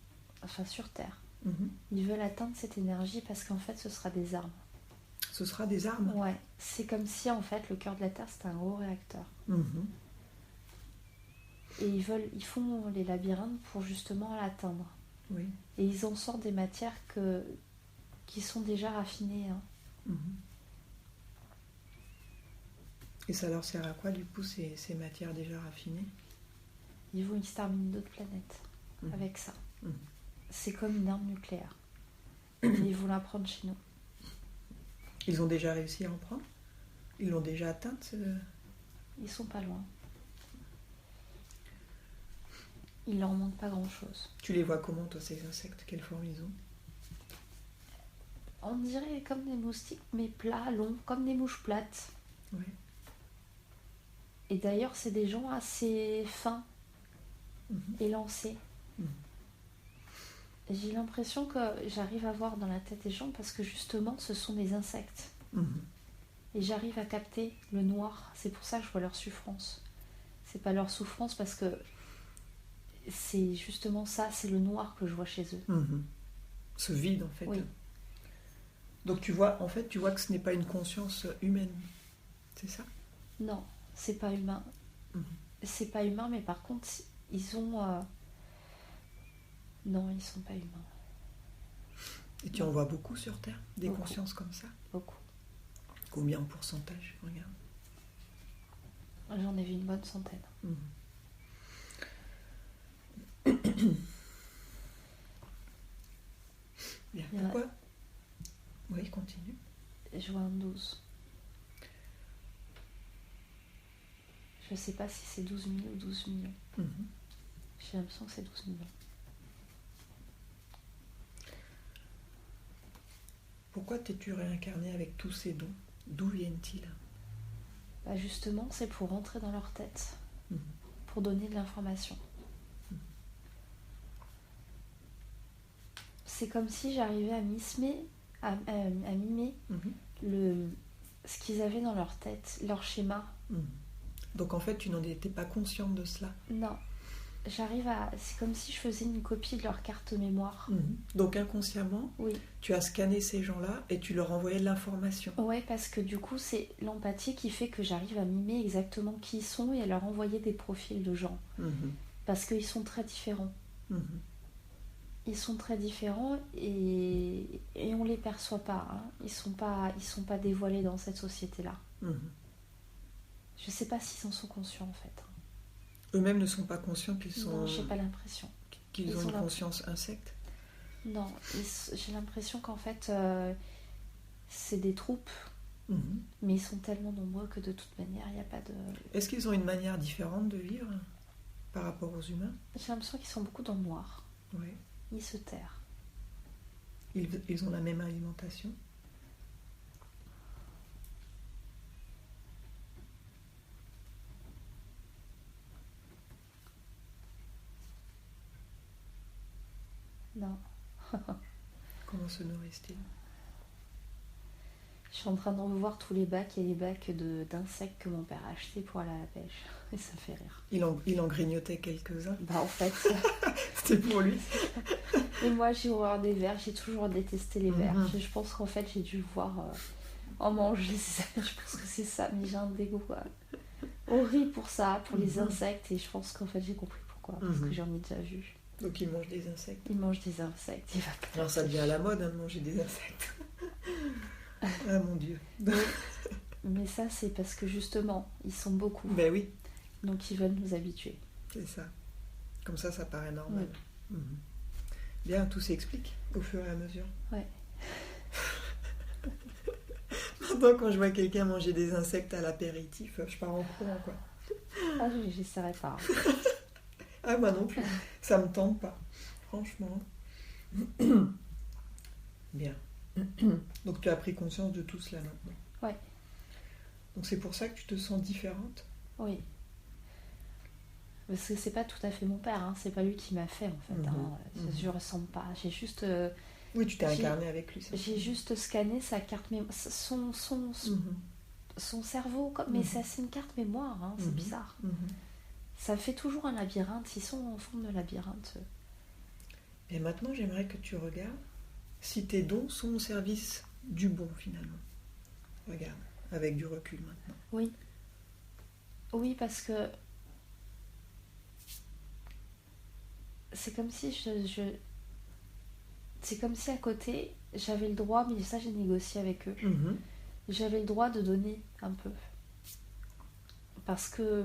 Enfin, sur Terre. Ils veulent atteindre cette énergie parce qu'en fait, ce sera des armes. Ce sera des armes? Ouais. C'est comme si, en fait, le cœur de la Terre, c'était un gros réacteur. Et ils font les labyrinthes pour justement l'atteindre. Oui. Et ils en sortent des matières qui sont déjà raffinées. Et ça leur sert à quoi, du coup, ces matières déjà raffinées? Ils vont exterminer d'autres planètes avec ça. C'est comme une arme nucléaire. Mais ils vont la prendre chez nous. Ils ont déjà réussi à en prendre? Ils l'ont déjà atteinte? Ils sont pas loin. Il leur manque pas grand-chose. Tu les vois comment, toi, ces insectes? Quelle forme ils ont? On dirait comme des moustiques, mais plats, longs, comme des mouches plates. Oui. Et d'ailleurs, c'est des gens assez fins et lancés. Et j'ai l'impression que j'arrive à voir dans la tête des gens parce que justement, ce sont des insectes. Et j'arrive à capter le noir. C'est pour ça que je vois leur souffrance. C'est pas leur souffrance parce que c'est justement ça, c'est le noir que je vois chez eux. Ce vide, en fait. Oui. Donc tu vois que ce n'est pas une conscience humaine, c'est ça? Non, c'est pas humain. C'est pas humain, mais par contre, ils ont... Non, ils sont pas humains. Et tu en vois beaucoup sur Terre, des Beaucoup. consciences comme ça? Beaucoup. Combien en pourcentage? Regarde. J'en ai vu une bonne centaine. Bien. Pourquoi? Oui, continue. Je vois un 12. Je sais pas si c'est 12 000 ou 12 millions. J'ai l'impression que c'est 12 millions. Pourquoi t'es-tu réincarné avec tous ces dons? D'où viennent-ils? Bah justement, c'est pour rentrer dans leur tête, pour donner de l'information. C'est comme si j'arrivais à mimer ce qu'ils avaient dans leur tête, leur schéma. Donc en fait, tu n'en étais pas consciente de cela? Non. C'est comme si je faisais une copie de leur carte mémoire. Donc inconsciemment, oui. Tu as scanné ces gens-là et tu leur envoyais de l'information. Oui, parce que du coup, c'est l'empathie qui fait que j'arrive à mimer exactement qui ils sont et à leur envoyer des profils de gens. Parce qu'ils sont très différents. Ils sont très différents et on les perçoit pas. Hein. Ils sont pas dévoilés dans cette société-là. Je sais pas s'ils en sont conscients en fait. Eux-mêmes ne sont pas conscients qu'ils sont... Non, j'ai pas l'impression. Qu'ils ont une conscience insecte? Non, j'ai l'impression qu'en fait, c'est des troupes, mais ils sont tellement nombreux que de toute manière, il n'y a pas de... Est-ce qu'ils ont une manière différente de vivre par rapport aux humains? J'ai l'impression qu'ils sont beaucoup dans le noir. Oui. Ils se terrent. Ils ont la même alimentation? Non. Comment se nourrissent-ils? Je suis en train de revoir tous les bacs et les bacs d'insectes que mon père a achetés pour aller à la pêche. Et ça fait rire. Il en grignotait quelques-uns? Bah en fait... C'était pour lui. Et moi j'ai horreur des vers, j'ai toujours détesté les vers. Je pense qu'en fait j'ai dû le voir en manger. Je pense que c'est ça, mais j'ai un dégoût horrible pour ça, pour les insectes. Et je pense qu'en fait j'ai compris pourquoi, parce que j'en ai déjà vu. Donc il mange des insectes. Il mange des insectes. Alors ça devient à la mode de manger des insectes. Ah mon Dieu. Mais ça c'est parce que justement ils sont beaucoup. Ben oui. Donc ils veulent nous habituer. C'est ça. Comme ça paraît normal. Oui. Bien, tout s'explique au fur et à mesure. Ouais. Maintenant quand je vois quelqu'un manger des insectes à l'apéritif, je pars en courant quoi. Ah j'essaierai pas. Ah moi non plus, ça me tente pas, franchement. Bien. Donc tu as pris conscience de tout cela maintenant. Ouais. Donc c'est pour ça que tu te sens différente? Oui. Parce que c'est pas tout à fait mon père, hein. C'est pas lui qui m'a fait en fait. Je ressemble pas. J'ai juste. Oui, tu t'es incarné avec lui. J'ai juste scanné sa carte mémoire, son cerveau, mais c'est une carte mémoire, hein. C'est bizarre. Ça fait toujours un labyrinthe, ils sont en forme de labyrinthe. Et maintenant, j'aimerais que tu regardes si tes dons sont au service du bon, finalement. Regarde, avec du recul maintenant. Oui. Oui, parce que c'est comme si c'est comme si à côté, j'avais le droit, mais ça j'ai négocié avec eux. J'avais le droit de donner un peu. Parce que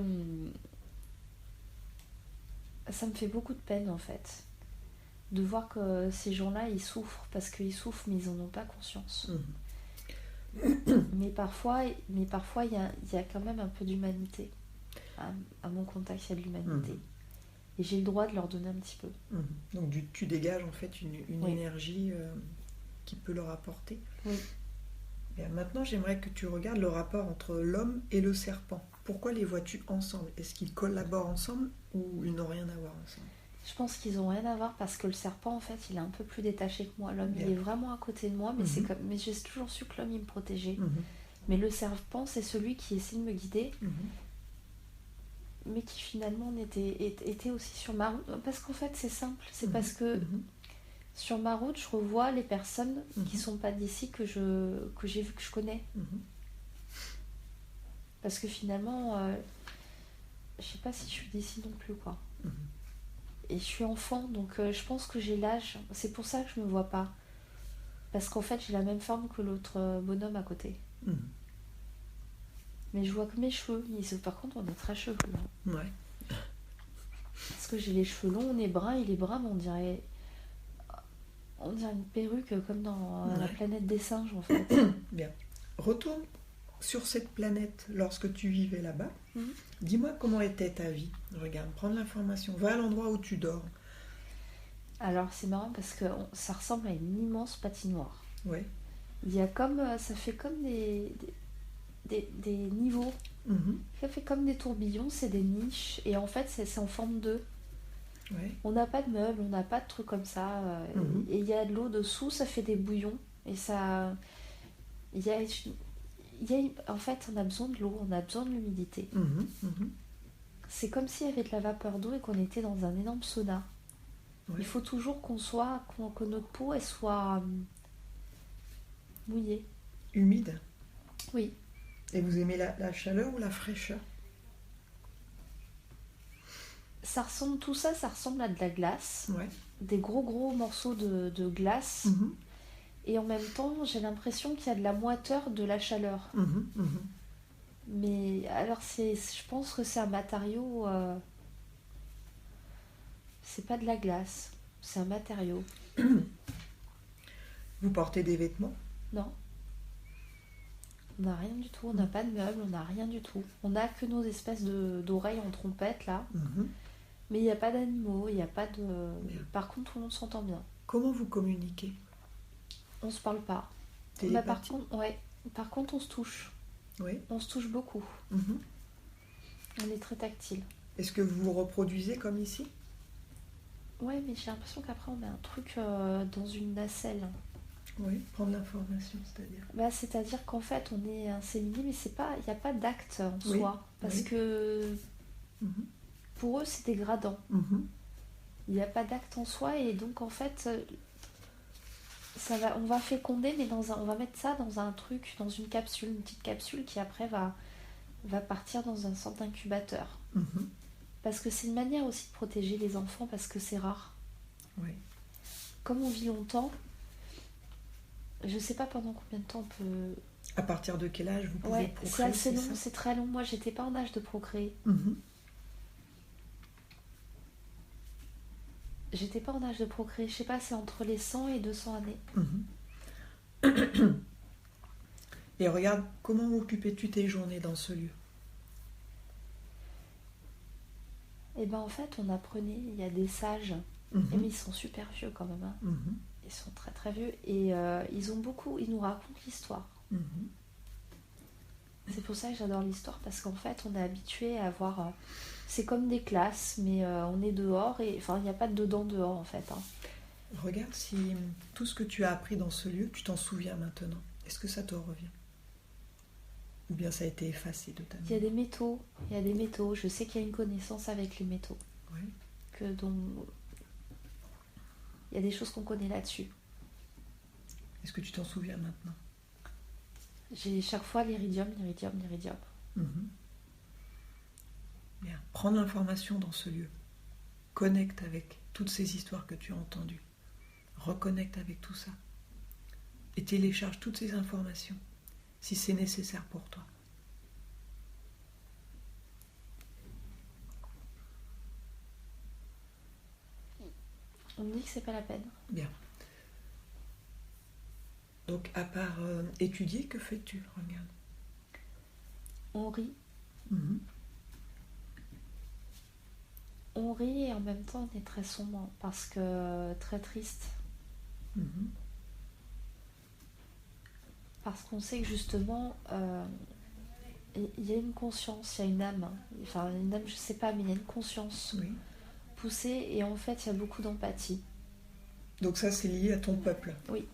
ça me fait beaucoup de peine en fait de voir que ces gens-là ils souffrent parce qu'ils souffrent mais ils en ont pas conscience. Mais parfois il y a quand même un peu d'humanité à mon contact. Il y a de l'humanité et j'ai le droit de leur donner un petit peu. Donc tu dégages en fait une énergie qui peut leur apporter. Oui. Bien, maintenant j'aimerais que tu regardes le rapport entre l'homme et le serpent. Pourquoi les vois-tu ensemble? Est-ce qu'ils collaborent ensemble ou ils n'ont rien à voir ensemble? Je pense qu'ils n'ont rien à voir parce que le serpent, en fait, il est un peu plus détaché que moi. L'homme, il est vraiment à côté de moi, mais mais j'ai toujours su que l'homme, il me protégeait. Mais le serpent, c'est celui qui essaie de me guider, mais qui finalement était aussi sur ma route. Parce qu'en fait, c'est simple. C'est parce que sur ma route, je revois les personnes qui sont pas d'ici que j'ai vu, que je connais. Parce que finalement, je sais pas si je suis d'ici non plus, quoi. Et je suis enfant, donc je pense que j'ai l'âge. C'est pour ça que je me vois pas. Parce qu'en fait, j'ai la même forme que l'autre bonhomme à côté. Mais je vois que mes cheveux. Par contre, on est très cheveux. Hein. Ouais. Parce que j'ai les cheveux longs, on est brun, il est brun, mais on dirait une perruque comme dans la planète des singes, en fait. Bien. Retourne sur cette planète lorsque tu vivais là-bas. Dis-moi comment était ta vie. Regarde, prends de l'information. Va à l'endroit où tu dors. Alors c'est marrant parce que ça ressemble à une immense patinoire. Ouais. Il y a comme, ça fait comme des niveaux. Ça fait comme des tourbillons, c'est des niches. Et en fait, c'est en forme d'œuf. Ouais. On n'a pas de meubles, on n'a pas de trucs comme ça. Et il y a de l'eau dessous, ça fait des bouillons. Et ça... en fait, on a besoin de l'eau, on a besoin de l'humidité. C'est comme s'il y avait de la vapeur d'eau et qu'on était dans un énorme sauna. Ouais. Il faut toujours que notre peau elle soit mouillée. Humide. Oui. Et vous aimez la chaleur ou la fraîcheur? Tout ça, ça ressemble à de la glace. Ouais. Des gros morceaux de glace. Et en même temps, j'ai l'impression qu'il y a de la moiteur de la chaleur. Mais alors, je pense que c'est un matériau... c'est pas de la glace, c'est un matériau. Vous portez des vêtements? Non. On n'a rien du tout, on n'a pas de meubles, on n'a rien du tout. On n'a que nos espèces d'oreilles en trompette, là. Mais il n'y a pas d'animaux, il n'y a pas de... Bien. Par contre, tout le monde s'entend bien. Comment vous communiquez? On se parle pas. Par contre, on se touche. Oui. On se touche beaucoup. On est très tactile. Est-ce que vous vous reproduisez comme ici? Ouais, mais j'ai l'impression qu'après on met un truc dans une nacelle. Oui, prendre l'information, c'est-à-dire c'est-à-dire qu'en fait on est inséminé, mais il n'y a pas d'acte en soi. Parce que pour eux c'est dégradant. Il n'y a pas d'acte en soi et donc en fait on va féconder, mais on va mettre ça dans un truc, dans une capsule, une petite capsule qui après va partir dans un sorte d'incubateur. Parce que c'est une manière aussi de protéger les enfants parce que c'est rare. Oui. Comme on vit longtemps, je sais pas pendant combien de temps on peut... À partir de quel âge vous pouvez procréer? C'est assez long, c'est très long. Moi, j'étais pas en âge de procréer. J'étais pas en âge de procréer. Je sais pas, c'est entre les 100 et 200 années. Et regarde, comment occupais-tu tes journées dans ce lieu? Et ben en fait, on apprenait, il y a des sages, mais ils sont super vieux quand même. Ils sont très très vieux et ils nous racontent l'histoire. C'est pour ça que j'adore l'histoire, parce qu'en fait, on est habitué à avoir... c'est comme des classes, mais on est dehors, et enfin, il n'y a pas de dedans dehors en fait. Regarde si tout ce que tu as appris dans ce lieu, tu t'en souviens maintenant. Est-ce que ça te revient? Ou bien ça a été effacé de ta mémoire? Il y a des métaux. Je sais qu'il y a une connaissance avec les métaux. Oui. Il y a des choses qu'on connaît là-dessus. Est-ce que tu t'en souviens maintenant? J'ai chaque fois l'iridium. Bien. Prends l'information dans ce lieu. Connecte avec toutes ces histoires que tu as entendues. Reconnecte avec tout ça. Et télécharge toutes ces informations, si c'est nécessaire pour toi. On me dit que c'est pas la peine. Bien. Donc, à part étudier, que fais-tu? Regarde. On rit. On rit et en même temps on est très sombre, parce que très triste. Parce qu'on sait que justement, il y a une conscience, il y a une âme. Enfin, une âme, je sais pas, mais il y a une conscience poussée et en fait, il y a beaucoup d'empathie. Donc ça, c'est lié à ton peuple? Oui.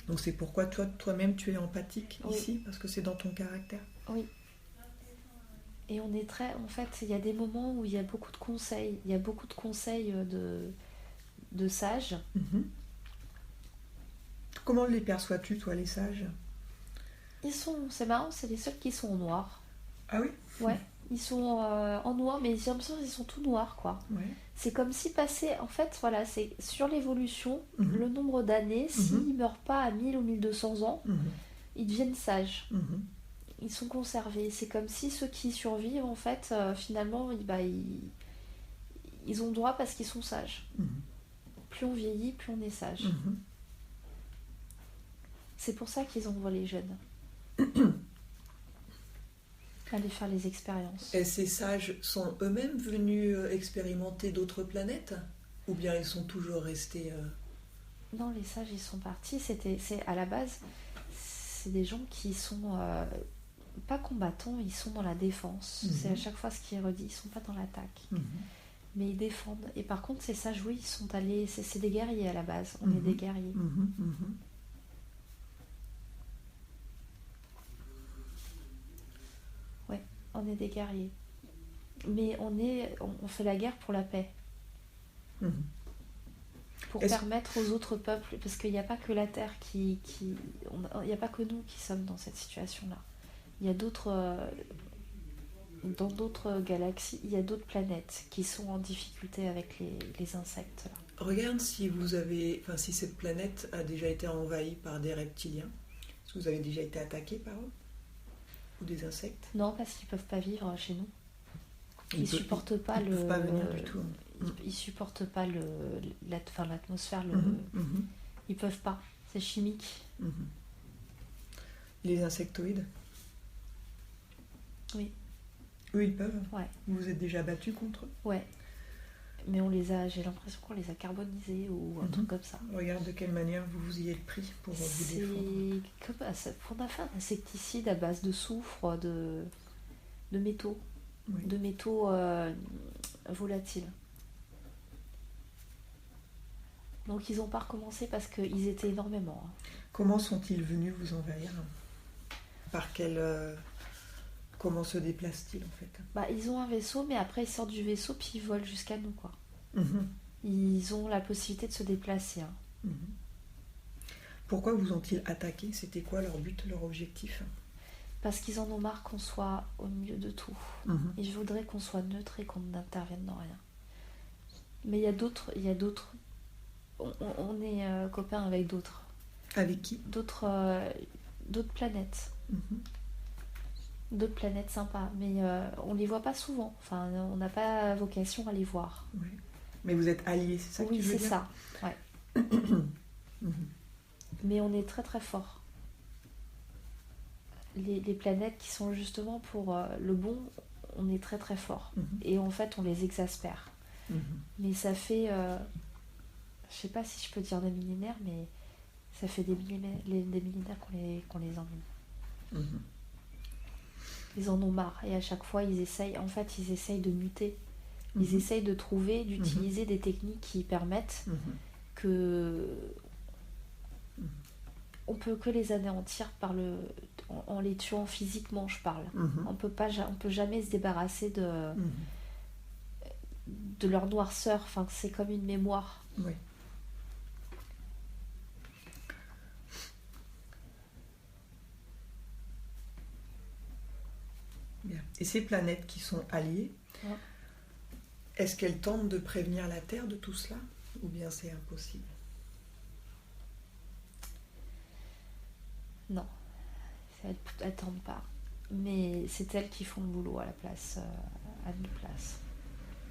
Donc c'est pourquoi toi-même tu es empathique ici, parce que c'est dans ton caractère? Oui. Et on est très... En fait, il y a des moments où il y a beaucoup de conseils. Il y a beaucoup de conseils de sages. Comment les perçois-tu, toi, les sages? C'est marrant, c'est les seuls qui sont en noir. Ah oui? Ouais, ils sont en noir, mais j'ai l'impression qu'ils sont tout noirs, quoi. Ouais. C'est comme si en fait, voilà, c'est sur l'évolution, le nombre d'années, s'ils ne meurent pas à 1000 ou 1200 ans, ils deviennent sages. Ils sont conservés. C'est comme si ceux qui survivent, en fait, finalement, ils ont droit parce qu'ils sont sages. Plus on vieillit, plus on est sage. C'est pour ça qu'ils envoient les jeunes. Aller faire les expériences. Et ces sages sont eux-mêmes venus expérimenter d'autres planètes? Ou bien ils sont toujours restés... Non, les sages, ils sont partis. À la base, c'est des gens qui sont pas combattants, ils sont dans la défense. C'est à chaque fois ce qui est redit, ils sont pas dans l'attaque. Mais ils défendent. Et par contre, ces sages, oui, ils sont allés... C'est des guerriers à la base. On est des guerriers. Ouais, on est des guerriers. Mais on fait la guerre pour la paix. Pour permettre aux autres peuples... Parce qu'il n'y a pas que la Terre il n'y a pas que nous qui sommes dans cette situation-là. Il y a d'autres... dans d'autres galaxies, il y a d'autres planètes qui sont en difficulté avec les insectes. Là. Regarde si si cette planète a déjà été envahie par des reptiliens. Est-ce que vous avez déjà été attaqué par eux? Ou des insectes? Non, parce qu'ils ne peuvent pas vivre chez nous. Ils supportent pas ils peuvent pas venir du tout. Ils supportent pas l'atmosphère. Ils peuvent pas. C'est chimique. Les insectoïdes? Oui. Eux, ils peuvent? Ouais. Vous vous êtes déjà battu contre eux? Ouais. Mais j'ai l'impression qu'on les a carbonisés ou un truc comme ça. Regarde de quelle manière vous y êtes pris pour vous défendre. On a fait un insecticide à base de soufre, de métaux. Oui. De métaux volatiles. Donc ils n'ont pas recommencé parce qu'ils étaient énormément. Comment sont-ils venus vous envahir? Par quel... Comment se déplacent-ils en fait? Ils ont un vaisseau, mais après ils sortent du vaisseau puis ils volent jusqu'à nous, quoi. Ils ont la possibilité de se déplacer. Pourquoi vous ont-ils attaqué? C'était quoi leur but, leur objectif? Parce qu'ils en ont marre qu'on soit au milieu de tout. Ils voudraient qu'on soit neutre et qu'on n'intervienne dans rien. Mais il y a d'autres. On est copains avec d'autres. Avec qui? D'autres planètes. D'autres planètes sympas, mais on les voit pas souvent. Enfin, on n'a pas vocation à les voir. Oui. Mais vous êtes alliés, c'est ça que tu veux dire? Oui, c'est ça. Ouais. Mais on est très très fort. Les planètes qui sont justement pour le bon, on est très très fort. Et en fait, on les exaspère. Mais ça fait, je sais pas si je peux dire des millénaires, mais ça fait des millénaires qu'on les emmène. Ils en ont marre et à chaque fois ils essayent de muter. Ils essayent de trouver, d'utiliser des techniques qui permettent que on peut que les anéantir en les tuant physiquement, je parle. On peut jamais se débarrasser de leur noirceur. Enfin, c'est comme une mémoire. Oui. Bien. Et ces planètes qui sont alliées, est-ce qu'elles tentent de prévenir la Terre de tout cela? Ou bien c'est impossible? Non, elles ne tentent pas. Mais c'est elles qui font le boulot à notre place.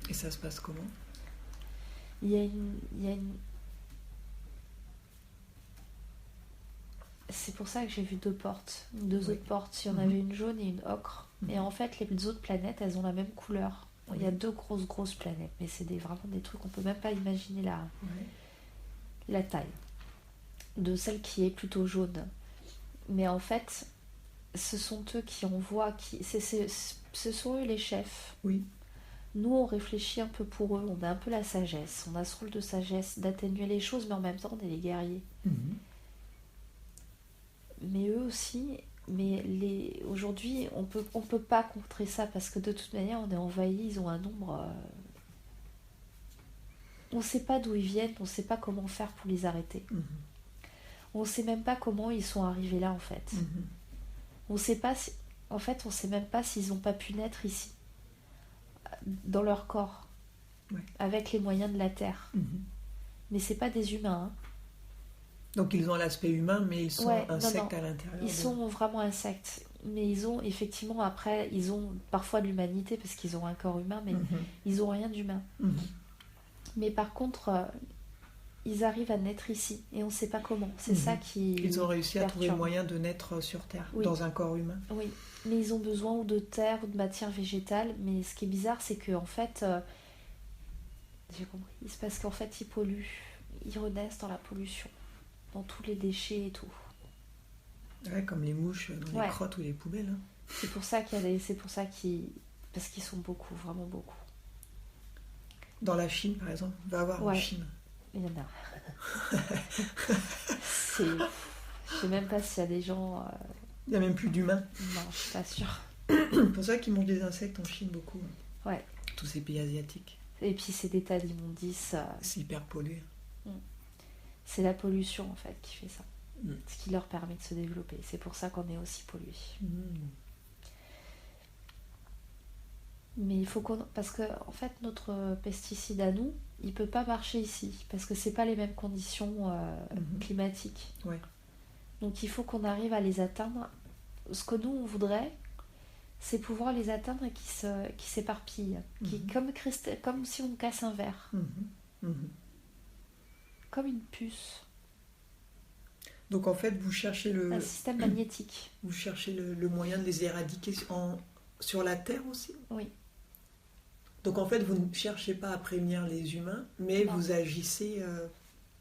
Et ça se passe comment? Il y a une... C'est pour ça que j'ai vu deux autres portes. Il y en avait une jaune et une ocre. Et en fait, les autres planètes, elles ont la même couleur. Il y a deux grosses planètes, mais c'est vraiment des trucs qu'on peut même pas imaginer la taille de celle qui est plutôt jaune. Mais en fait, ce sont eux qui envoient, ce sont eux les chefs. Oui. Nous, on réfléchit un peu pour eux, on a un peu la sagesse, on a ce rôle de sagesse, d'atténuer les choses, mais en même temps, on est les guerriers. Mais eux aussi, aujourd'hui, on peut pas contrer ça, parce que de toute manière, on est envahis, ils ont un nombre... On sait pas d'où ils viennent, on sait pas comment faire pour les arrêter. On sait même pas comment ils sont arrivés là, en fait. On sait pas en fait, on sait même pas s'ils ont pas pu naître ici, dans leur corps, avec les moyens de la Terre. Mais c'est pas des humains. Donc ils ont l'aspect humain, mais ils sont insectes à l'intérieur. Ils sont vraiment insectes. Mais ils ont effectivement, après, ils ont parfois de l'humanité, parce qu'ils ont un corps humain, mais ils ont rien d'humain. Mais par contre... ils arrivent à naître ici et on ne sait pas comment. C'est ça qui... Ils ont réussi à trouver le moyen de naître sur Terre, dans un corps humain. Oui, mais ils ont besoin ou de terre ou de matière végétale. Mais ce qui est bizarre, c'est qu'en fait... j'ai compris. C'est parce qu'en fait, ils polluent. Ils renaissent dans la pollution, dans tous les déchets et tout. Ouais, comme les mouches dans les crottes ou les poubelles. Hein. C'est pour ça qu'il y a des... C'est pour ça qu'ils... Parce qu'ils sont beaucoup, vraiment beaucoup. Dans la Chine, par exemple, va avoir en Chine. Il y en a. Je sais même pas s'il y a des gens... Il n'y a même plus d'humains. Non, je suis pas sûre. C'est pour ça qu'ils mangent des insectes en Chine beaucoup. Ouais. Tous ces pays asiatiques. Et puis c'est des tas d'immondices. C'est hyper pollué. C'est la pollution en fait qui fait ça. Ce qui leur permet de se développer. C'est pour ça qu'on est aussi pollué. Mais il faut qu'on... Parce que en fait notre pesticide à nous, il peut pas marcher ici. Parce que c'est pas les mêmes conditions climatiques. Ouais. Donc il faut qu'on arrive à les atteindre. Ce que nous on voudrait, c'est pouvoir les atteindre et qui s'éparpillent. Comme si on casse un verre. Comme une puce. Donc en fait, vous cherchez un système magnétique. Vous cherchez le moyen de les éradiquer sur la Terre aussi ? Oui. Donc en fait, vous ne cherchez pas à prévenir les humains, mais vous agissez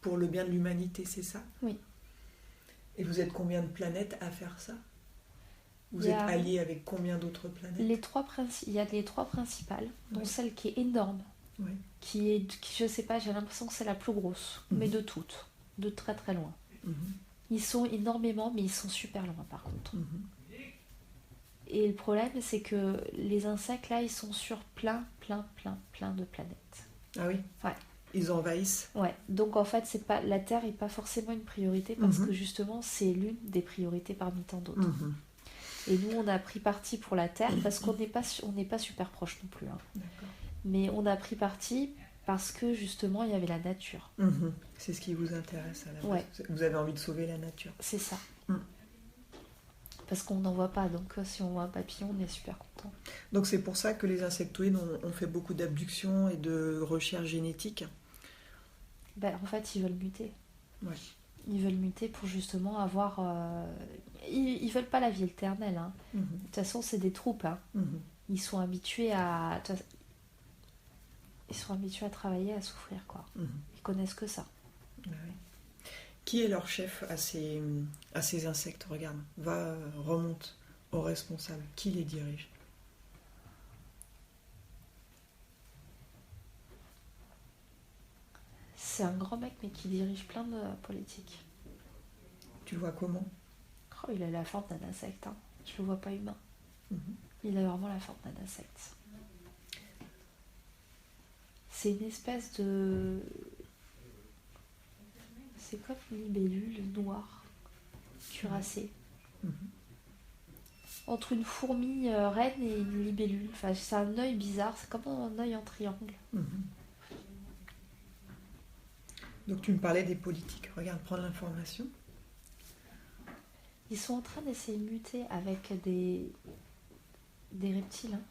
pour le bien de l'humanité, c'est ça ? Oui. Et vous êtes combien de planètes à faire ça ? Vous êtes alliés avec combien d'autres planètes ? Il y a les 3 principales, dont celle qui est énorme, qui je sais pas, j'ai l'impression que c'est la plus grosse, mais de toutes, de très très loin. Ils sont énormément, mais ils sont super loin par contre. Et le problème, c'est que les insectes là, ils sont sur plein de planètes. Ah oui ? Ouais. Ils envahissent. Ouais. Donc en fait, c'est pas la Terre n'est pas forcément une priorité parce que justement, c'est l'une des priorités parmi tant d'autres. Et nous, on a pris parti pour la Terre parce qu'on n'est pas super proche non plus. Hein. Mais on a pris parti parce que justement, il y avait la nature. C'est ce qui vous intéresse à la base. Ouais. Vous avez envie de sauver la nature. C'est ça. Parce qu'on n'en voit pas, donc si on voit un papillon, on est super content. Donc c'est pour ça que les insectoïdes ont fait beaucoup d'abductions et de recherches génétiques. En fait, ils veulent muter. Ouais. Ils veulent muter pour justement avoir... Ils veulent pas la vie éternelle. Hein. De toute façon, c'est des troupes. Hein. Ils sont habitués à... Ils sont habitués à travailler, à souffrir, quoi. Ils connaissent que ça. Ouais. Qui est leur chef à ces insectes ? Regarde, remonte au responsable. Qui les dirige ? C'est un grand mec, mais qui dirige plein de politiques. Tu vois comment ? Il a la forme d'un insecte. Hein. Je le vois pas humain. Il a vraiment la forme d'un insecte. C'est une espèce de... C'est comme une libellule noire, cuirassée. Entre une fourmi reine et une libellule. Enfin, c'est un œil bizarre, c'est comme un œil en triangle. Donc tu me parlais des politiques. Regarde, prends l'information. Ils sont en train d'essayer de muter avec des reptiles. Hein.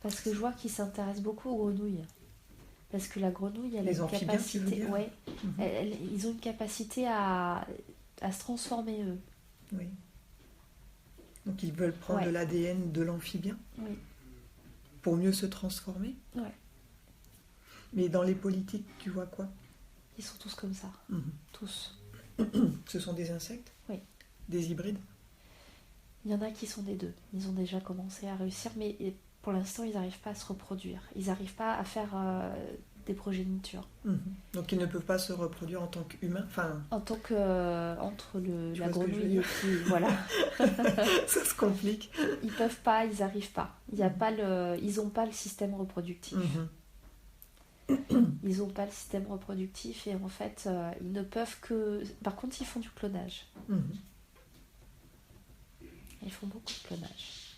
Parce que je vois qu'ils s'intéressent beaucoup aux grenouilles. Parce que la grenouille, elle a une capacité... Ouais, ils ont une capacité à se transformer, eux. Oui. Donc ils veulent prendre de l'ADN de l'amphibien pour mieux se transformer. Ouais. Mais dans les politiques, tu vois quoi ? Ils sont tous comme ça. Tous. Ce sont des insectes ? Oui. Des hybrides ? Il y en a qui sont des deux. Ils ont déjà commencé à réussir, mais pour l'instant, ils n'arrivent pas à se reproduire. Ils n'arrivent pas à faire des progénitures. Donc ils ne peuvent pas se reproduire en tant qu'humains, en tant que entre la grenouille et puis voilà. Ça se complique. Ils peuvent pas, ils n'arrivent pas. Ils n'ont pas le système reproductif. Ils n'ont pas le système reproductif et en fait, ils ne peuvent que... Par contre, ils font du clonage. Ils font beaucoup de clonage.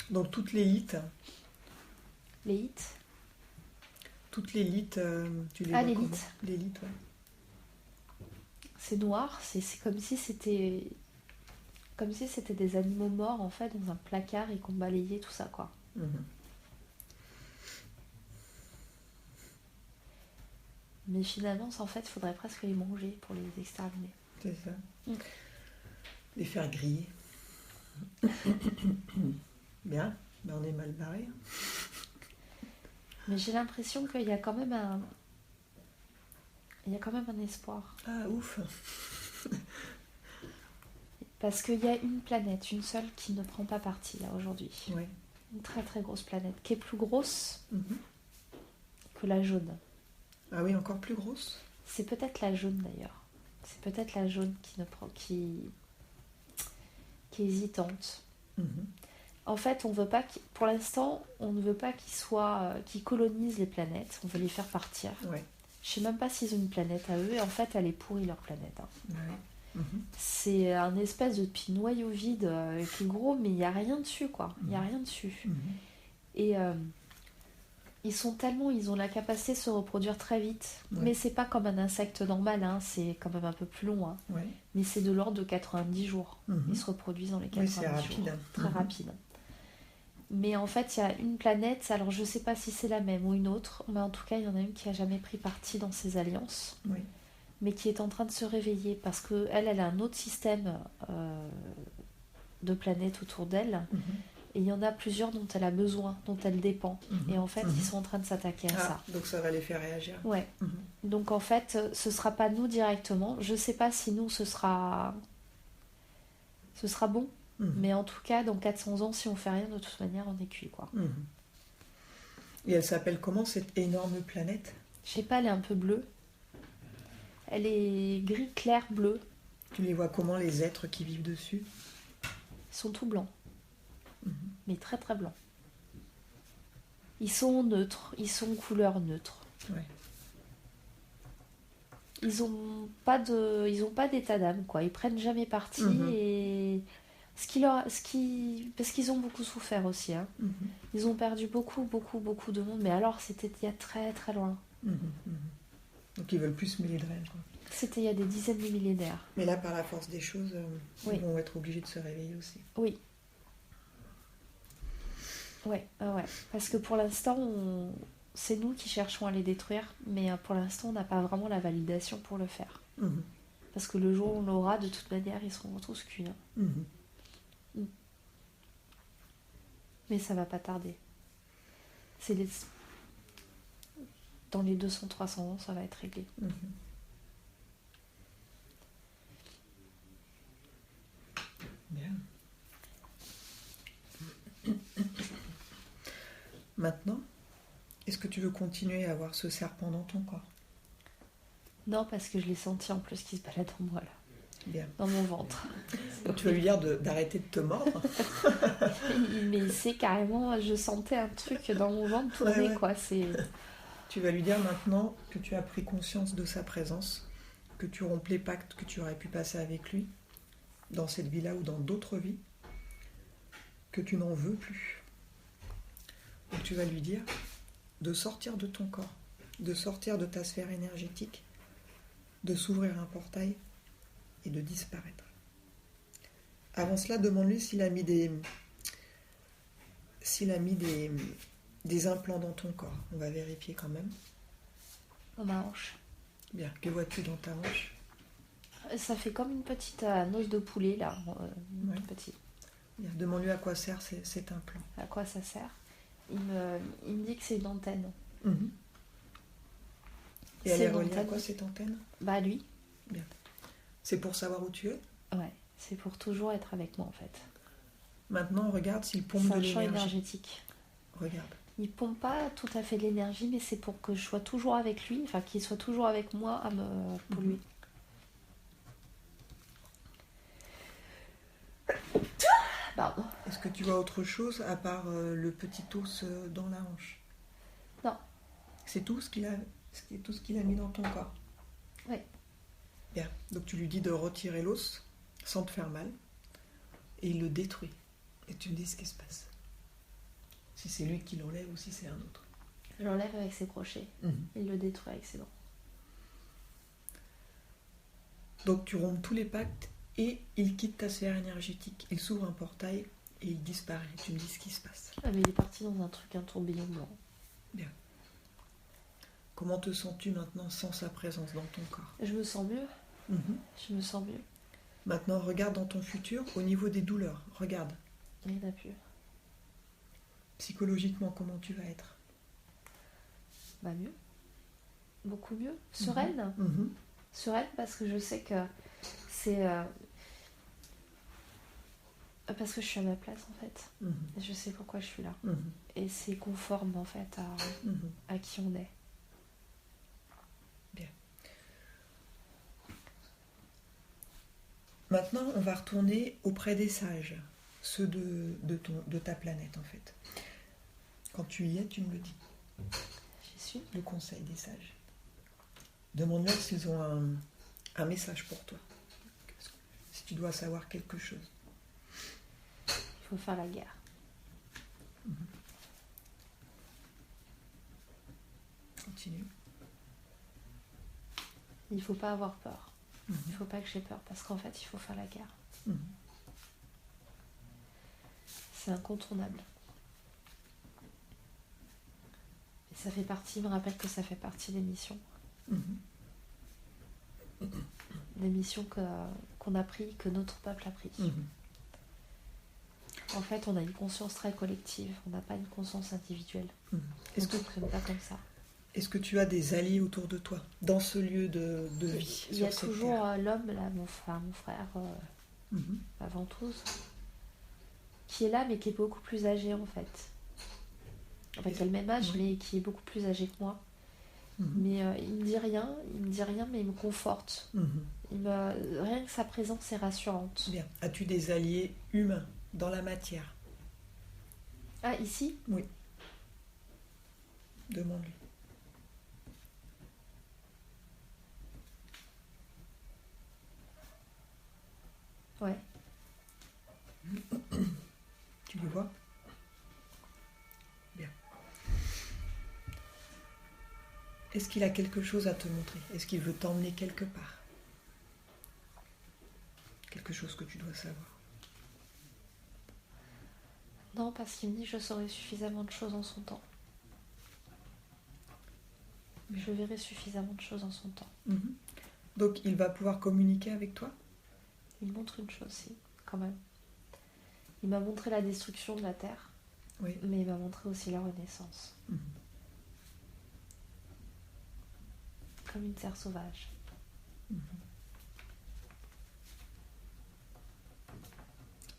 Donc toute l'élite... L'élite ? Toute l'élite, tu les vois comment ? L'élite. L'élite, ouais. C'est noir, c'est comme si c'était... Comme si c'était des animaux morts, en fait, dans un placard et qu'on balayait tout ça, quoi. Mais finalement, en fait, il faudrait presque les manger pour les exterminer. C'est ça. Les faire griller. Bien, ben on est mal barré. Mais j'ai l'impression qu'il y a quand même un... Il y a quand même un espoir. Ah, ouf. Parce qu'il y a une planète, une seule, qui ne prend pas parti là aujourd'hui. Oui. Une très très grosse planète, qui est plus grosse que la jaune. Ah oui, encore plus grosse? C'est peut-être la jaune d'ailleurs. C'est peut-être la jaune qui est hésitante. En fait, on veut pas pour l'instant, on ne veut pas qu'ils colonisent les planètes. On veut les faire partir. Ouais. Je sais même pas s'ils ont une planète à eux. Et en fait, elle est pourrie leur planète. Ouais. C'est un espèce de petit noyau vide qui est gros, mais il n'y a rien dessus, quoi. Il n'y a rien dessus. Et ils ont la capacité de se reproduire très vite. Mais c'est pas comme un insecte normal, hein. C'est quand même un peu plus long. Hein. Ouais. Mais c'est de l'ordre de 90 jours. Ils se reproduisent dans les 90 jours. C'est rapide. Très rapide. Mais en fait, il y a une planète, alors je sais pas si c'est la même ou une autre, mais en tout cas, il y en a une qui a jamais pris parti dans ces alliances. Oui. Mais qui est en train de se réveiller parce qu'elle a un autre système de planètes autour d'elle. Et il y en a plusieurs dont elle a besoin, dont elle dépend. Et en fait, ils sont en train de s'attaquer à ça. Donc ça va les faire réagir. Ouais. Donc en fait, ce sera pas nous directement. Je sais pas si nous, ce sera bon. Mais en tout cas, dans 400 ans, si on fait rien, de toute manière, on est cuit, quoi. Et elle s'appelle comment, cette énorme planète? Je sais pas, elle est un peu bleue. Elle est gris clair bleu. Tu les vois comment, les êtres qui vivent dessus? Ils sont tout blancs. Mais très très blancs. Ils sont neutres. Ils sont couleur neutre. Ouais. Ils ont pas d'état d'âme, quoi. Ils prennent jamais parti et parce qu'ils ont beaucoup souffert aussi. Hein. Ils ont perdu beaucoup de monde. Mais alors, c'était il y a très très loin. Donc ils veulent plus se mêler de elle, quoi. C'était il y a des dizaines de millénaires. Mais là, par la force des choses, ils vont être obligés de se réveiller aussi. Oui. Ouais. Parce que pour l'instant, c'est nous qui cherchons à les détruire, mais pour l'instant, on n'a pas vraiment la validation pour le faire. Parce que le jour où on l'aura, de toute manière, ils seront tous cuits. Hein. Mais ça va pas tarder. Dans les 200-300 ans, ça va être réglé. Bien. Maintenant, est-ce que tu veux continuer à avoir ce serpent dans ton corps? Non, parce que je l'ai senti en plus qui se balade en moi, là. Bien. Dans mon ventre. Donc, tu vas lui dire d'arrêter de te mordre? Mais c'est carrément, je sentais un truc dans mon ventre tourner, quoi. Tu vas lui dire maintenant que tu as pris conscience de sa présence, que tu rompes les pactes que tu aurais pu passer avec lui, dans cette vie-là ou dans d'autres vies, que tu n'en veux plus. Donc tu vas lui dire de sortir de ton corps, de sortir de ta sphère énergétique, de s'ouvrir un portail et de disparaître. Avant cela, demande-lui s'il a mis des implants dans ton corps. On va vérifier quand même. Dans ma hanche. Bien. Que vois-tu dans ta hanche? Ça fait comme une petite os de poulet, là. Petit. Bien. Demande-lui à quoi sert cet implant. À quoi ça sert? Il me dit que c'est une antenne. Et elle est reliée à quoi, cette antenne? Bah, lui. Bien. C'est pour savoir où tu es? Ouais, c'est pour toujours être avec moi, en fait. Maintenant, regarde s'il pompe de l'énergie. C'est un champ énergétique. Regarde. Il pompe pas tout à fait de l'énergie, mais c'est pour que je sois toujours avec lui, enfin qu'il soit toujours avec moi pour lui. Pardon. Est-ce que tu vois autre chose à part le petit os dans la hanche? Non. C'est tout ce qu'il a mis dans ton corps? Oui. Bien. Donc tu lui dis de retirer l'os sans te faire mal et il le détruit. Et tu me dis ce qui se passe. Si c'est lui qui l'enlève ou si c'est un autre. Je l'enlève avec ses crochets. Il le détruit avec ses dents. Donc tu rompes tous les pactes et il quitte ta sphère énergétique. Il s'ouvre un portail et il disparaît. Tu me dis ce qui se passe. Ah, mais il est parti dans un tourbillon blanc. Bien. Comment te sens-tu maintenant sans sa présence dans ton corps? Je me sens mieux. Je me sens mieux. Maintenant, regarde dans ton futur au niveau des douleurs. Regarde. Il n'y en a plus. Psychologiquement, comment tu vas être? Bah, mieux. Beaucoup mieux. Sereine. Sereine parce que je sais que c'est... Parce que je suis à ma place en fait. Et je sais pourquoi je suis là. Et c'est conforme en fait à qui on est. Bien. Maintenant, on va retourner auprès des sages, ceux de ta planète en fait. Quand tu y es, tu me le dis. J'y suis. Le conseil des sages. Demande-leur s'ils ont un message pour toi. Si tu dois savoir quelque chose. Il faut faire la guerre. Continue. Il ne faut pas avoir peur. Il ne faut pas que j'ai peur parce qu'en fait, il faut faire la guerre. C'est incontournable. Et ça fait partie, il me rappelle que ça fait partie des missions. Des missions qu'on a pris, que notre peuple a pris. En fait, on a une conscience très collective, on n'a pas une conscience individuelle. Est-ce que c'est pas comme ça. Est-ce que tu as des alliés autour de toi, dans ce lieu de vie? Il y a toujours l'homme, là, mon frère, avant tout, qui est là, mais qui est beaucoup plus âgé en fait. Enfin, qui a le même âge, mais qui est beaucoup plus âgé que moi. Mais il me dit rien, mais il me conforte. Rien que sa présence est rassurante. Bien. As-tu des alliés humains dans la matière? Ah, ici? Oui. Demande-lui. Ouais. Tu le vois? Bien. Est-ce qu'il a quelque chose à te montrer? Est-ce qu'il veut t'emmener quelque part? Quelque chose que tu dois savoir? Non, parce qu'il me dit que je saurai suffisamment de choses en son temps. Je verrai suffisamment de choses en son temps. Donc il va pouvoir communiquer avec toi? Il me montre une chose, si, quand même. Il m'a montré la destruction de la Terre, oui. Mais il m'a montré aussi la renaissance. Comme une terre sauvage.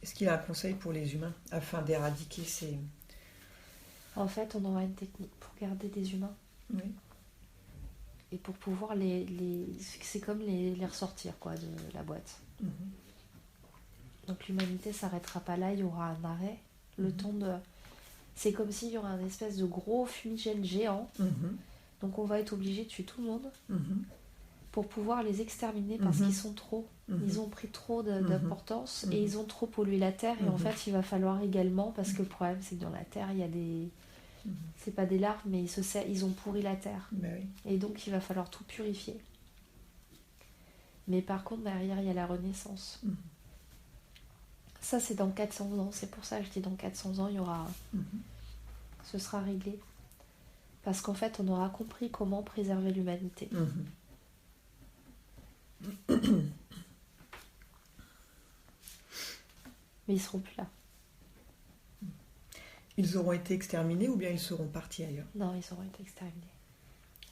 Est-ce qu'il a un conseil pour les humains afin d'éradiquer ces... En fait, on aura une technique pour garder des humains. Oui. Et pour pouvoir c'est comme les ressortir quoi, de la boîte. Donc l'humanité s'arrêtera pas là, il y aura un arrêt. Le temps de... C'est comme s'il y aurait un espèce de gros fumigène géant. Donc on va être obligé de tuer tout le monde pour pouvoir les exterminer parce qu'ils sont trop. Ils ont pris trop d'importance et ils ont trop pollué la Terre. Et en fait, il va falloir également, parce que le problème, c'est que dans la Terre, il y a des... C'est pas des larves, mais ils ont pourri la Terre. Oui. Et donc, il va falloir tout purifier. Mais par contre, derrière, il y a la renaissance. Ça, c'est dans 400 ans. C'est pour ça que je dis dans 400 ans, il y aura... Ce sera réglé. Parce qu'en fait, on aura compris comment préserver l'humanité. Mais ils seront plus là. Ils auront été exterminés ou bien ils seront partis ailleurs? Non, ils auront été exterminés.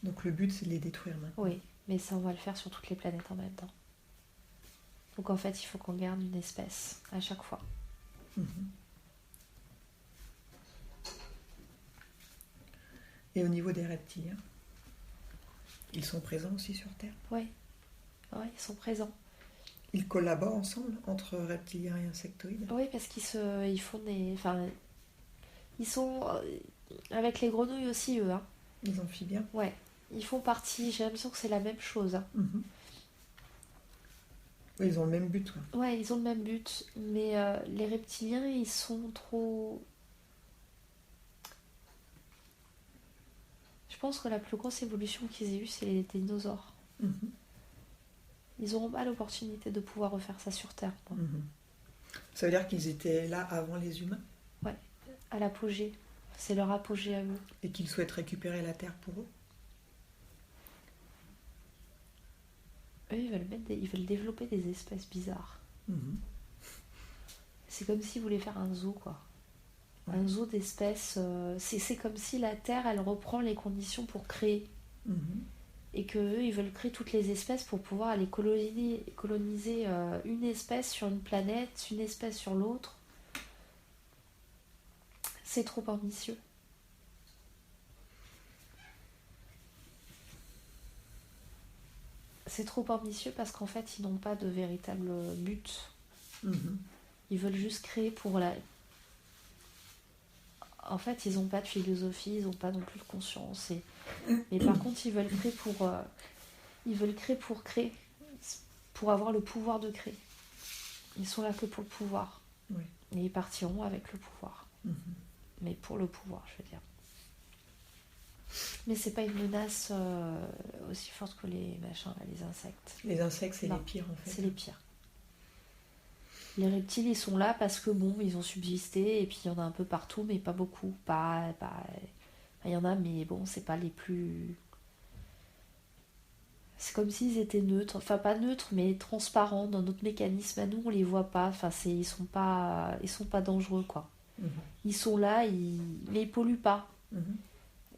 Donc le but, c'est de les détruire maintenant. Oui, mais ça, on va le faire sur toutes les planètes en même temps. Donc en fait, il faut qu'on garde une espèce à chaque fois. Et au niveau des reptiliens, ils sont présents aussi sur Terre? Oui, ils sont présents. Ils collaborent ensemble entre reptiliens et insectoïdes? Oui, parce ils font des... Enfin, ils sont... Avec les grenouilles aussi, eux. Hein. Les amphibiens? Ouais, ils font partie... J'ai l'impression que c'est la même chose. Hein. Oui, ils ont le même but. Ouais. Ouais, ils ont le même but. Mais les reptiliens, ils sont trop... Je pense que la plus grosse évolution qu'ils aient eue, c'est les dinosaures. Ils n'auront pas l'opportunité de pouvoir refaire ça sur Terre. Ça veut dire qu'ils étaient là avant les humains? Ouais, à l'apogée. C'est leur apogée à eux. Et qu'ils souhaitent récupérer la Terre pour eux? Eux, ils veulent développer des espèces bizarres. C'est comme s'ils voulaient faire un zoo, quoi. Ouais. Un zoo d'espèces. C'est comme si la Terre, elle reprend les conditions pour créer. Et qu'eux, ils veulent créer toutes les espèces pour pouvoir aller coloniser une espèce sur une planète, une espèce sur l'autre. C'est trop ambitieux. C'est trop ambitieux parce qu'en fait, ils n'ont pas de véritable but. Ils veulent juste créer pour la... En fait, ils n'ont pas de philosophie, ils n'ont pas non plus de conscience. Mais par contre, ils veulent créer pour créer, pour avoir le pouvoir de créer. Ils sont là que pour le pouvoir. Oui. Et ils partiront avec le pouvoir. Mais pour le pouvoir, je veux dire. Mais c'est pas une menace aussi forte que les machins, les insectes. Les insectes, c'est les pires en fait. C'est les pires. Les reptiles, ils sont là parce que bon, ils ont subsisté et puis il y en a un peu partout, mais pas beaucoup. Il y en a, mais bon, c'est pas les plus. C'est comme s'ils étaient neutres, enfin pas neutres, mais transparents dans notre mécanisme. À nous, on les voit pas. Enfin, ils sont pas dangereux, quoi. Ils sont là, mais ils polluent pas.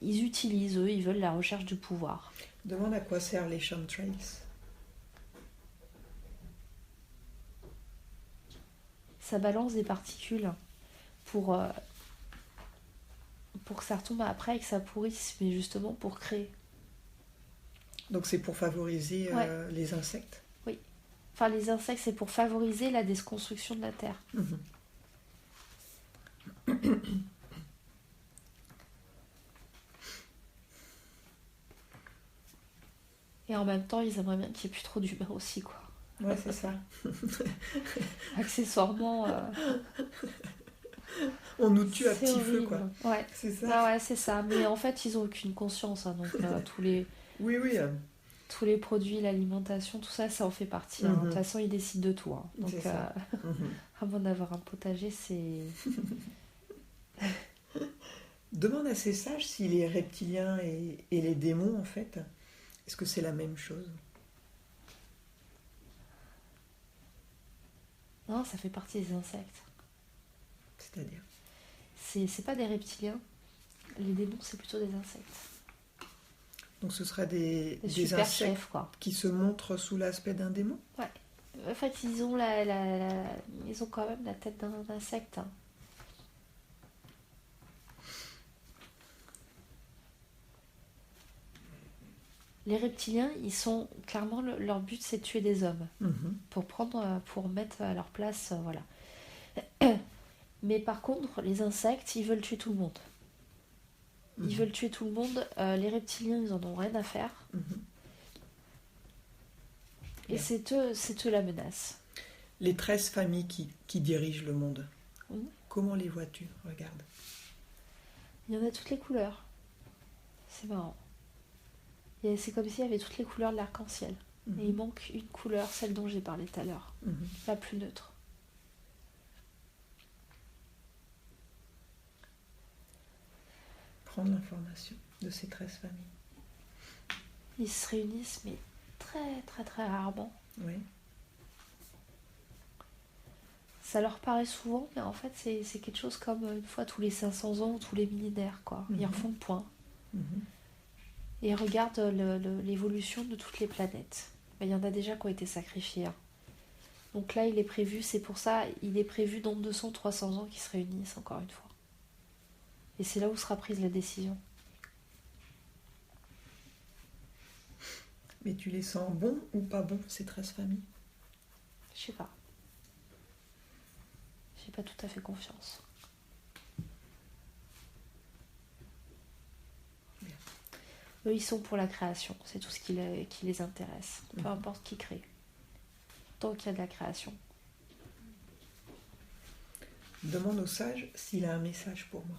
Ils utilisent, eux, ils veulent la recherche du pouvoir. Demande à quoi servent les chemtrails. Ça balance des particules pour que ça retombe après et que ça pourrisse, mais justement pour créer. Donc c'est pour favoriser les insectes. Oui. Enfin, les insectes, c'est pour favoriser la déconstruction de la Terre. Et en même temps, ils aimeraient bien qu'il n'y ait plus trop d'humains aussi, quoi. Ouais, c'est ça. Accessoirement... On nous tue à petit feu, quoi. Ouais. C'est ça. Ah ouais, c'est ça. Mais en fait, ils n'ont aucune conscience. Hein, donc tous les... Oui. Tous les produits, l'alimentation, tout ça, ça en fait partie. Hein. De toute façon, ils décident de tout. Hein. Donc, à moins d'avoir un potager, c'est... Demande à ces sages si les reptiliens et les démons, en fait, est-ce que c'est la même chose? Non, ça fait partie des insectes. C'est-à-dire? C'est pas des reptiliens. Les démons, c'est plutôt des insectes. Donc ce sera des super insectes chefs, quoi. Qui se montrent sous l'aspect d'un démon? Ouais. En fait, ils ont ils ont quand même la tête d'un insecte. Hein. Les reptiliens, ils sont clairement leur but, c'est de tuer des hommes pour mettre à leur place, voilà. Mais par contre, les insectes, ils veulent tuer tout le monde. Ils veulent tuer tout le monde. Les reptiliens, ils en ont rien à faire. Et c'est eux la menace. Les 13 familles qui dirigent le monde. Comment les vois-tu? Regarde. Il y en a toutes les couleurs. C'est marrant. C'est comme s'il y avait toutes les couleurs de l'arc-en-ciel. Et il manque une couleur, celle dont j'ai parlé tout à l'heure. La plus neutre. Prendre l'information de ces 13 familles. Ils se réunissent, mais très très très rarement. Oui. Ça leur paraît souvent, mais en fait c'est quelque chose comme une fois tous les 500 ans ou tous les millénaires, quoi. Ils refont le point. Et ils regardent l'évolution de toutes les planètes. Mais il y en a déjà qui ont été sacrifiés. Hein. Donc là, il est prévu, c'est pour ça, il est prévu dans 200-300 ans qu'ils se réunissent encore une fois. Et c'est là où sera prise la décision. Mais tu les sens bons ou pas bons, ces 13 familles? Je sais pas. J'ai pas tout à fait confiance. Bien. Eux, ils sont pour la création. C'est tout ce qui les intéresse. Peu importe qui crée. Tant qu'il y a de la création. Demande au sage s'il a un message pour moi.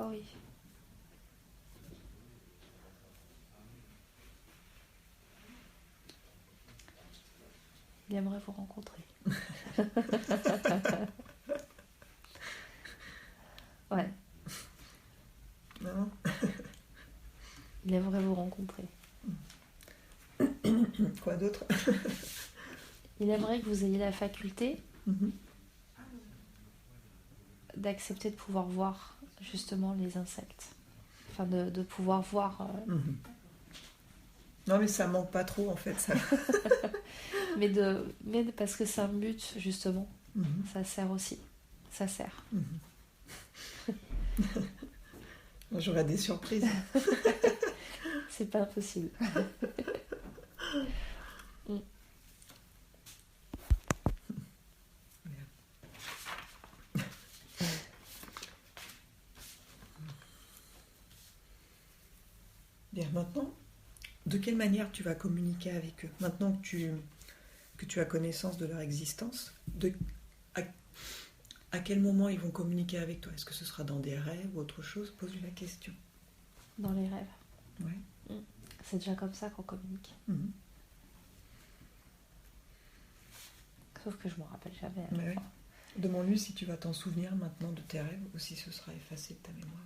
Oh oui. Il aimerait vous rencontrer. Ouais. Non. Il aimerait vous rencontrer. Quoi d'autre? Il aimerait que vous ayez la faculté d'accepter de pouvoir voir justement les insectes. Enfin, de pouvoir voir... Non, mais ça manque pas trop, en fait. Ça. mais parce que c'est un but, justement. Ça sert aussi. ça sert. J'aurai des surprises. C'est pas impossible. Bien, maintenant, de quelle manière tu vas communiquer avec eux? Maintenant que tu as connaissance de leur existence, à quel moment ils vont communiquer avec toi? Est-ce que ce sera dans des rêves ou autre chose? Pose-lui la question. Dans les rêves. Ouais. C'est déjà comme ça qu'on communique. Sauf que je m'en rappelle jamais. Ouais. Demande-lui si tu vas t'en souvenir maintenant de tes rêves ou si ce sera effacé de ta mémoire.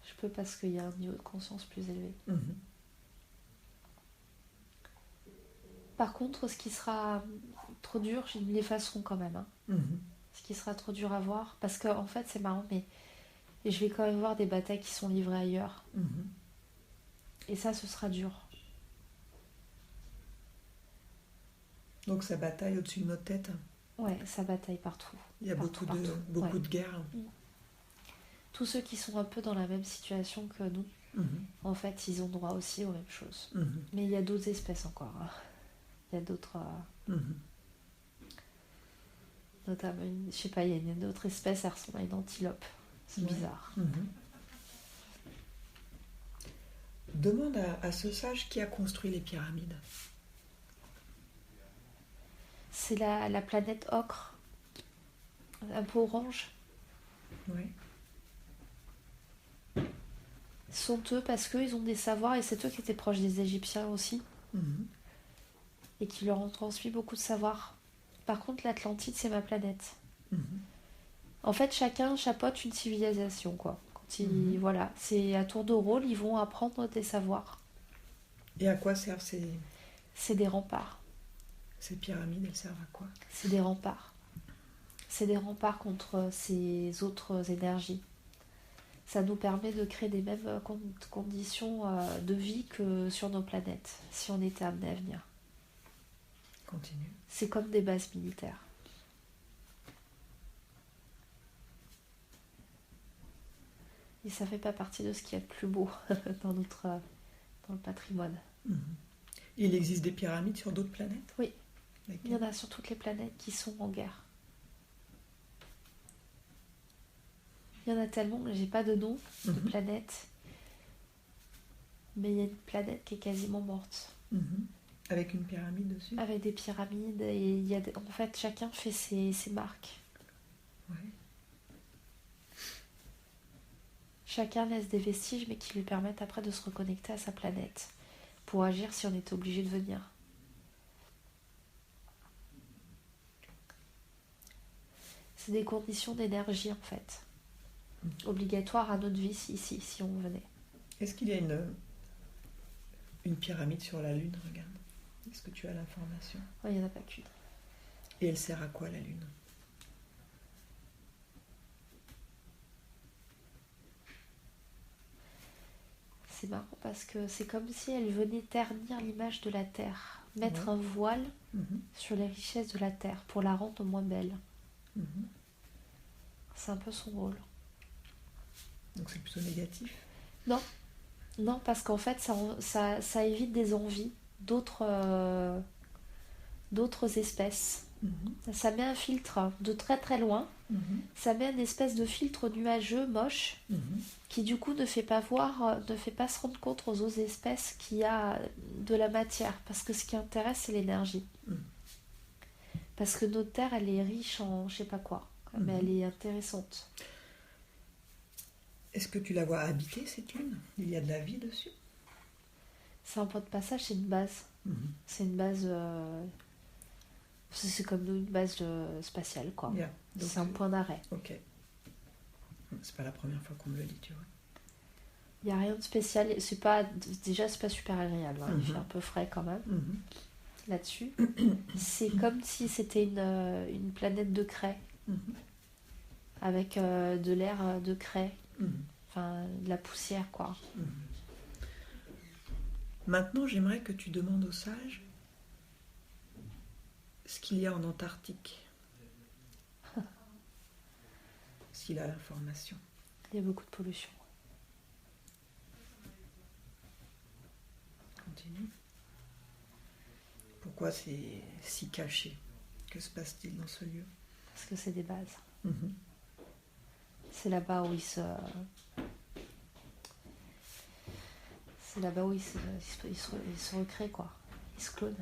Je peux parce qu'il y a un niveau de conscience plus élevé. Par contre, ce qui sera trop dur, ils l'effaceront quand même. Ce qui sera trop dur à voir, parce que en fait c'est marrant, mais je vais quand même voir des batailles qui sont livrées ailleurs. Et ça, ce sera dur. Donc ça bataille au-dessus de notre tête. Ouais, ça bataille partout. Il y a beaucoup de guerres. Tous ceux qui sont un peu dans la même situation que nous, en fait, ils ont droit aussi aux mêmes choses. Mais il y a d'autres espèces encore. Il y a d'autres... Notamment, je sais pas, il y a une autre espèce, elle ressemble à une antilope. C'est bizarre. Demande à ce sage qui a construit les pyramides. C'est la planète ocre, un peu orange. Oui. Sont eux parce qu'ils ont des savoirs et c'est eux qui étaient proches des Égyptiens aussi. Et qui leur ont transmis beaucoup de savoirs. Par contre, l'Atlantide, c'est ma planète. En fait, chacun chapeaute une civilisation, quoi. Voilà, c'est à tour de rôle, ils vont apprendre des savoirs. Et à quoi servent ces... C'est des remparts. Ces pyramides, elles servent à quoi? C'est des remparts. C'est des remparts contre ces autres énergies. Ça nous permet de créer des mêmes conditions de vie que sur nos planètes, si on était amené à venir. Continue. C'est comme des bases militaires. Et ça fait pas partie de ce qu'il y a de plus beau dans le patrimoine. Il existe des pyramides sur d'autres planètes? Oui. Il y en a sur toutes les planètes qui sont en guerre. Il y en a tellement, j'ai pas de nom de planète. Mais il y a une planète qui est quasiment morte. Avec une pyramide dessus? Avec des pyramides, et il y a en fait, chacun fait ses marques. Ouais. Chacun laisse des vestiges, mais qui lui permettent après de se reconnecter à sa planète pour agir si on était obligé de venir. C'est des conditions d'énergie, en fait, obligatoires à notre vie ici, si on venait. Est-ce qu'il y a une pyramide sur la Lune? Regarde. Est-ce que tu as l'information? Il n'y en a pas qu'une. Et elle sert à quoi, la Lune? C'est marrant parce que c'est comme si elle venait ternir l'image de la Terre, mettre un voile sur les richesses de la Terre pour la rendre moins belle. C'est un peu son rôle. Donc c'est plutôt négatif? Non, parce qu'en fait ça évite des envies d'autres espèces. Ça met un filtre de très très loin. Ça met une espèce de filtre nuageux moche qui du coup ne fait pas se rendre compte aux autres espèces qu'il y a de la matière, parce que ce qui intéresse c'est l'énergie. Parce que notre Terre elle est riche en je sais pas quoi, mais elle est intéressante. Est-ce que tu la vois habiter, cette lune? Il y a de la vie dessus? C'est un point de passage, c'est une base. C'est une base c'est comme une base spatiale, quoi. Yeah. Donc c'est un point d'arrêt. Ok. C'est pas la première fois qu'on me le dit, tu vois. Il n'y a rien de spécial. C'est pas super agréable. Il fait un peu frais quand même. Là-dessus. C'est comme si c'était une planète de craie. Avec de l'air de craie. Enfin, de la poussière, quoi. Maintenant, j'aimerais que tu demandes aux sages ce qu'il y a en Antarctique. font-ils à l'information? Il y a beaucoup de pollution. Continue. Pourquoi c'est si caché? Que se passe-t-il dans ce lieu? Parce que c'est des bases. Mm-hmm. C'est là-bas où ils se... C'est là-bas où ils se recréent, quoi. Ils se clonent.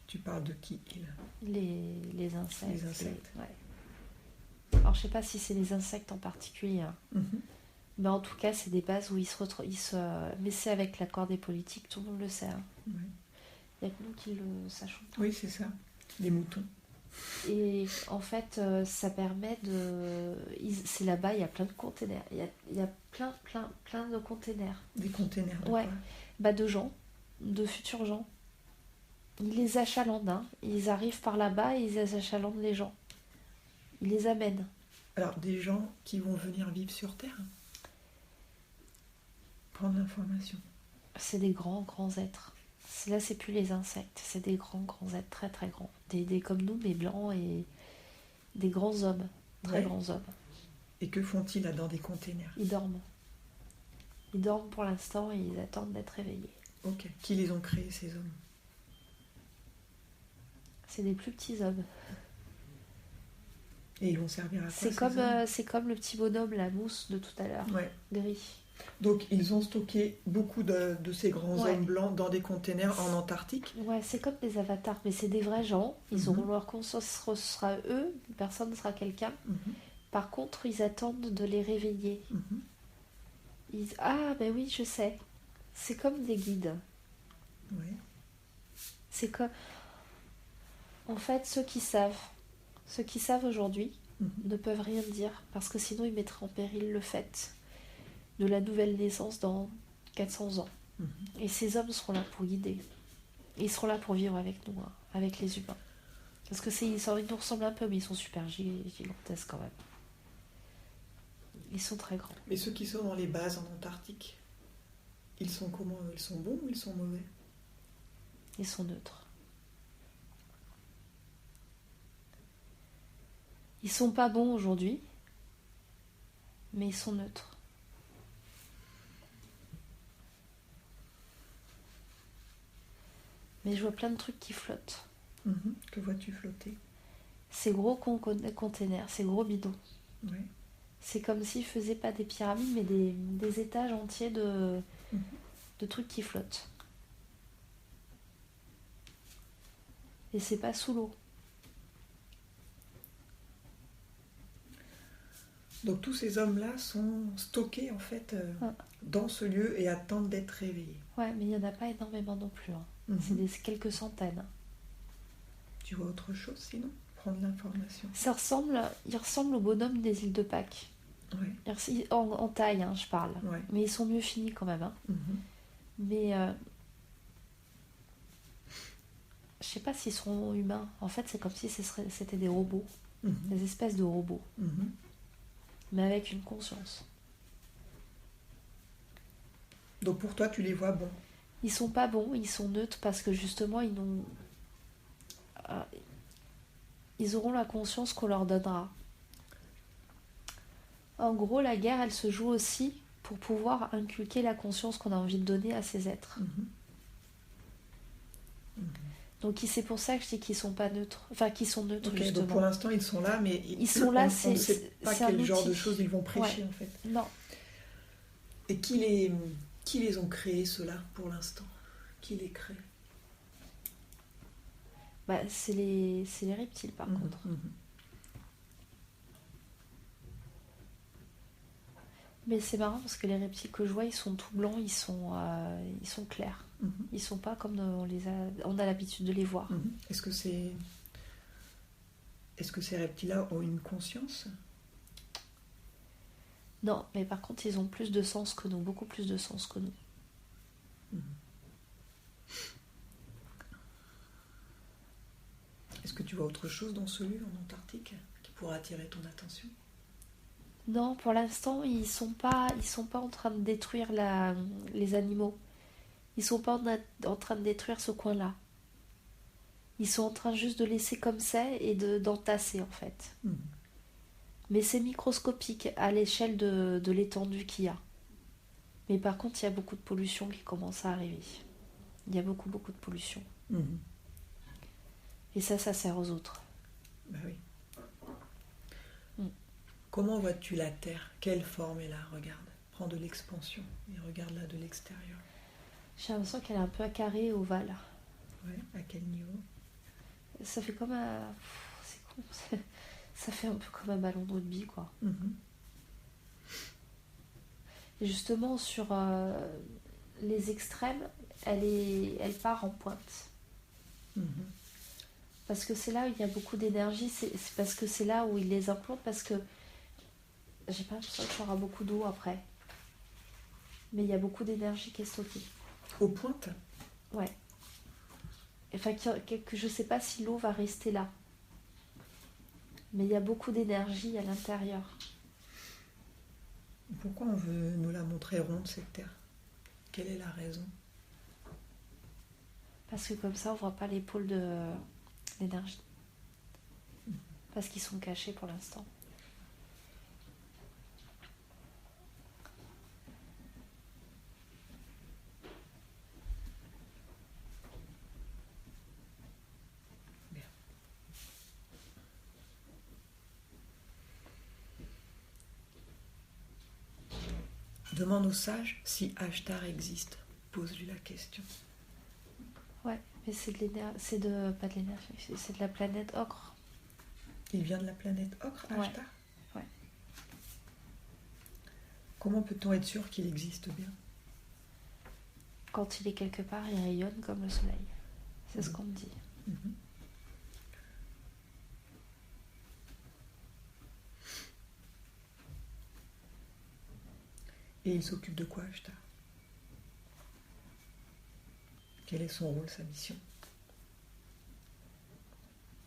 Tu parles de qui, il? Les insectes. Les insectes. Ouais. Alors, je sais pas si c'est les insectes en particulier. Hein. Mm-hmm. Mais en tout cas, c'est des bases où ils se... Mais c'est avec l'accord des politiques, tout le monde le sait. Hein. Ouais. Il n'y a que nous qui le sachons. Oui, c'est ça. Les moutons. Et en fait, ça permet de... C'est là-bas, il y a plein de containers. Il y a plein de containers. Des containers de ouais. quoi? Bah, de gens, de futurs gens. Ils les achalandent. Hein. Ils arrivent par là-bas et ils achalandent les gens. Ils les amènent. Alors, des gens qui vont venir vivre sur Terre? Prendre l'information. C'est des grands êtres. Là, c'est plus les insectes. C'est des grands êtres, très très grands. Des comme nous, mais blancs et des grands hommes. Très grands hommes. Et que font-ils là dans des containers? Ils dorment. Ils dorment pour l'instant et ils attendent d'être réveillés. Ok. Qui les ont créés, ces hommes? C'est des plus petits hommes. Et ils vont servir à quoi? C'est comme le petit bonhomme, la mousse de tout à l'heure. Ouais. Gris. Donc ils ont stocké beaucoup de ces grands hommes blancs dans des containers en Antarctique. Ouais, c'est comme des avatars, mais c'est des vrais gens. Ils auront leur conscience, ce sera eux, personne ne sera quelqu'un. Par contre, ils attendent de les réveiller. Ah, ben oui, je sais. C'est comme des guides. Ouais. C'est comme... En fait, ceux qui savent aujourd'hui ne peuvent rien dire, parce que sinon ils mettraient en péril le fait de la nouvelle naissance dans 400 ans. Et ces hommes seront là pour guider. Ils seront là pour vivre avec nous, hein, avec les humains. Parce que ils nous ressemblent un peu, mais ils sont super gigantesques quand même. Ils sont très grands. Mais ceux qui sont dans les bases en Antarctique, ils sont comment? Ils sont bons ou ils sont mauvais? Ils sont neutres. Ils sont pas bons aujourd'hui, mais ils sont neutres. Mais je vois plein de trucs qui flottent. Que vois-tu flotter? Ces gros containers, ces gros bidons. Ouais. C'est comme s'ils faisaient pas des pyramides, mais des étages entiers de trucs qui flottent. Et c'est pas sous l'eau. Donc tous ces hommes-là sont stockés en fait dans ce lieu et attendent d'être réveillés. Ouais, mais il n'y en a pas énormément non plus. Hein. C'est quelques centaines. Tu vois autre chose sinon? Prendre l'information. Il ressemble au bonhomme des îles de Pâques. Ouais. En taille, hein, je parle. Ouais. Mais ils sont mieux finis quand même. Hein. Mais je sais pas s'ils seront humains. En fait, c'est comme si c'était des robots. Des espèces de robots. Mais avec une conscience. Donc pour toi, tu les vois bons? Ils sont pas bons, ils sont neutres parce que justement, ils auront la conscience qu'on leur donnera. En gros, la guerre, elle se joue aussi pour pouvoir inculquer la conscience qu'on a envie de donner à ces êtres. Donc c'est pour ça que je dis qu'ils sont pas neutres. Enfin, qu'ils sont neutres, justement. Donc pour l'instant, ils sont là, mais ils sont là, on ne sait pas quel genre de choses ils vont prêcher, en fait. Non. Et qui les ont créés, ceux-là, pour l'instant? Qui les crée? Bah, c'est les reptiles, par contre. Mais c'est marrant parce que les reptiles que je vois, ils sont tout blancs, ils sont clairs. Ils sont pas comme on a l'habitude de les voir. Est-ce que ces reptiles-là ont une conscience? Non, mais par contre, ils ont plus de sens que nous, beaucoup plus de sens que nous. Est-ce que tu vois autre chose dans ce lieu en Antarctique qui pourrait attirer ton attention? Non, pour l'instant, ils sont pas en train de détruire les animaux. Ils sont pas en train de détruire ce coin-là. Ils sont en train juste de laisser comme ça et d'entasser, en fait. Mais c'est microscopique à l'échelle de l'étendue qu'il y a. Mais par contre, il y a beaucoup de pollution qui commence à arriver. Il y a beaucoup, beaucoup de pollution. Et ça sert aux autres. Bah oui. Comment vois-tu la Terre? Quelle forme elle a? Regarde. Prends de l'expansion et regarde-la de l'extérieur. J'ai l'impression qu'elle est un peu carrée, ovale. Ouais, à quel niveau? Ça fait comme un... C'est con. Ça fait un peu comme un ballon de rugby, quoi. Et justement, sur les extrêmes, elle part en pointe. Parce que c'est là où il y a beaucoup d'énergie. C'est parce que c'est là où il les implante. Parce que j'ai pas l'impression qu'il y aura beaucoup d'eau après. Mais il y a beaucoup d'énergie qui est stockée. Aux pointes? Ouais. Enfin, que je sais pas si l'eau va rester là. Mais il y a beaucoup d'énergie à l'intérieur. Pourquoi on veut nous la montrer ronde, cette Terre? Quelle est la raison? Parce que comme ça, on voit pas les pôles de l'énergie. Parce qu'ils sont cachés pour l'instant. Bien. Demande au sage si Ashtar existe. Pose-lui la question. Ouais, mais c'est de l'énergie, pas de l'énergie, c'est de la planète Ocre. Il vient de la planète Ocre, Ashtar? Ouais. Comment peut-on être sûr qu'il existe bien? Quand il est quelque part, il rayonne comme le soleil. C'est ce qu'on me dit. Et il s'occupe de quoi, Ashtar? Quel est son rôle, sa mission?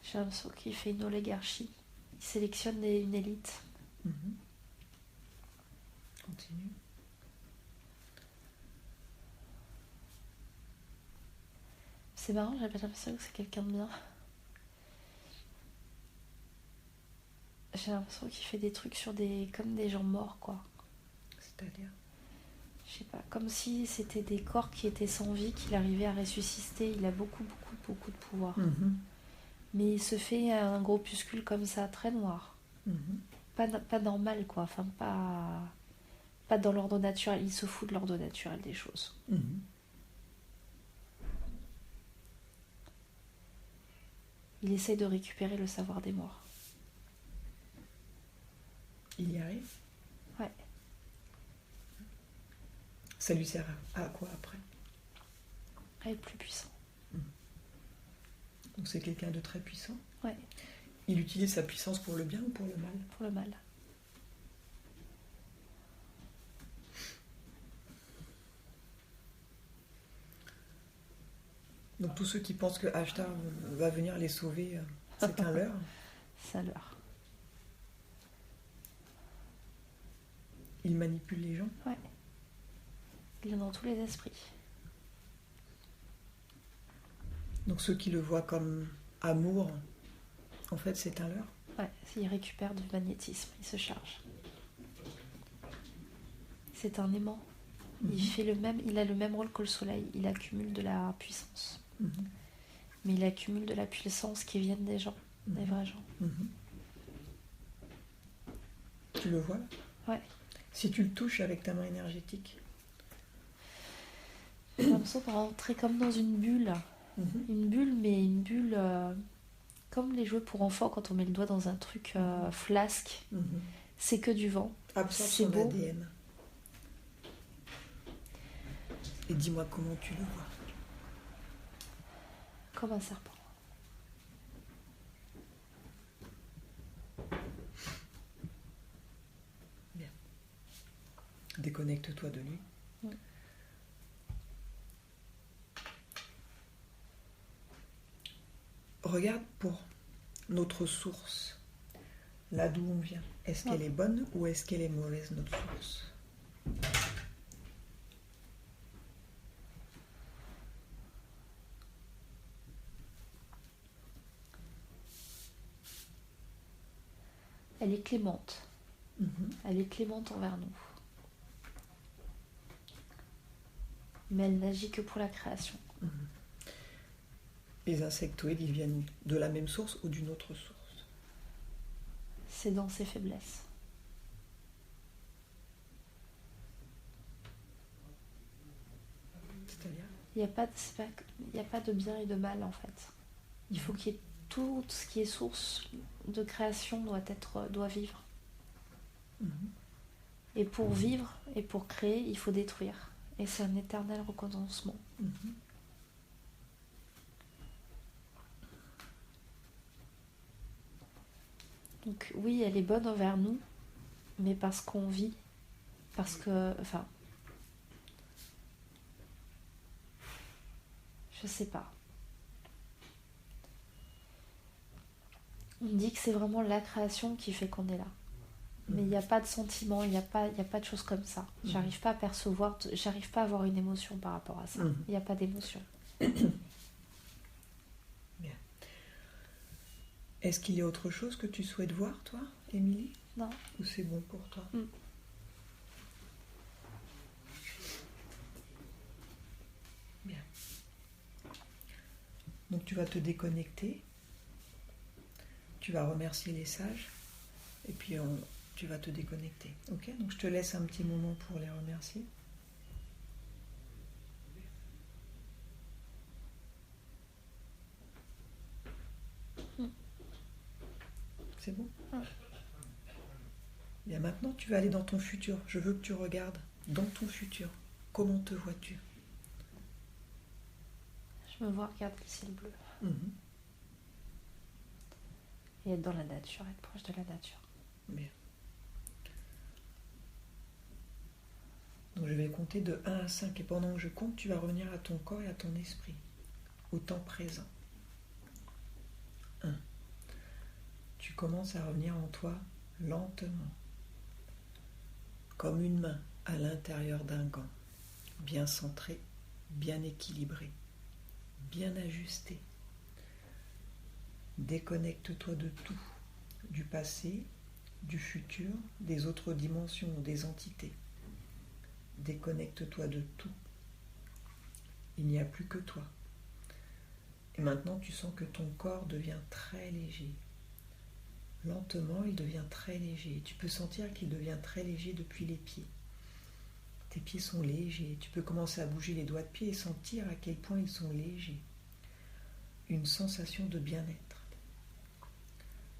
J'ai l'impression qu'il fait une oligarchie. Il sélectionne une élite. Continue. C'est marrant, j'ai pas l'impression que c'est quelqu'un de bien. J'ai l'impression qu'il fait des trucs sur comme des gens morts, quoi. C'est-à-dire? Je sais pas, comme si c'était des corps qui étaient sans vie, qu'il arrivait à ressusciter. Il a beaucoup, beaucoup, beaucoup de pouvoir. Mais il se fait un groupuscule comme ça, très noir. Pas normal, quoi. Enfin, pas dans l'ordre naturel. Il se fout de l'ordre naturel des choses. Il essaye de récupérer le savoir des morts. Il y arrive? Ouais. Ça lui sert à quoi après? À être plus puissant. Donc c'est quelqu'un de très puissant? Ouais. Il utilise sa puissance pour le bien ou pour le mal? Pour le mal. Donc tous ceux qui pensent que Ashtar va venir les sauver, c'est un leurre? C'est un leurre. Il manipule les gens? Ouais. Il est dans tous les esprits. Donc ceux qui le voient comme amour, en fait c'est un leurre? Ouais, il récupère du magnétisme, il se charge. C'est un aimant. Il a le même rôle que le soleil, il accumule de la puissance. Mais il accumule de la puissance qui vient des gens, des vrais gens. Tu le vois? Ouais. Si tu le touches avec ta main énergétique? J'ai l'impression de rentrer comme dans une bulle. Une bulle, mais une bulle comme les jouets pour enfants quand on met le doigt dans un truc flasque. C'est que du vent. Absorbe C'est son beau. ADN. Et dis-moi comment tu le vois. Comme un serpent. Bien. Déconnecte-toi de lui. Regarde pour notre source, là d'où on vient. Est-ce qu'elle est bonne ou est-ce qu'elle est mauvaise, notre source? elle est clémente. Elle est clémente envers nous. Mais elle n'agit que pour la création. Les insectoïdes, ils viennent de la même source ou d'une autre source? C'est dans ses faiblesses. C'est-à-dire? Il n'y a pas de bien et de mal en fait. Il faut qu'il y ait tout ce qui est source de création doit vivre. Et pour vivre et pour créer, il faut détruire. Et c'est un éternel recommencement. Donc oui, elle est bonne envers nous, mais parce qu'on vit, parce que, enfin, je sais pas. On dit que c'est vraiment la création qui fait qu'on est là. Mais il n'y a pas de sentiment, il n'y a pas de choses comme ça. J'arrive pas à percevoir, j'arrive pas à avoir une émotion par rapport à ça. Il n'y a pas d'émotion. Bien. Est-ce qu'il y a autre chose que tu souhaites voir, toi, Émilie? Non. Ou c'est bon pour toi? Bien. Donc tu vas te déconnecter. Tu vas remercier les sages. Et puis tu vas te déconnecter. Ok? Donc je te laisse un petit moment pour les remercier. C'est bon? Bien, maintenant tu vas aller dans ton futur. Je veux que tu regardes dans ton futur. Comment te vois-tu? Je me vois regarder le ciel bleu. Et être dans la nature, être proche de la nature. Bien. Donc je vais compter de 1 à 5 et pendant que je compte, tu vas revenir à ton corps et à ton esprit, au temps présent. 1. Tu commences à revenir en toi lentement, comme une main à l'intérieur d'un gant, bien centrée, bien équilibrée, bien ajustée. Déconnecte-toi de tout, du passé, du futur, des autres dimensions, des entités. Déconnecte-toi de tout. Il n'y a plus que toi. Et maintenant, tu sens que ton corps devient très léger. Lentement, il devient très léger. Tu peux sentir qu'il devient très léger depuis les pieds. Tes pieds sont légers. Tu peux commencer à bouger les doigts de pied et sentir à quel point ils sont légers. Une sensation de bien-être.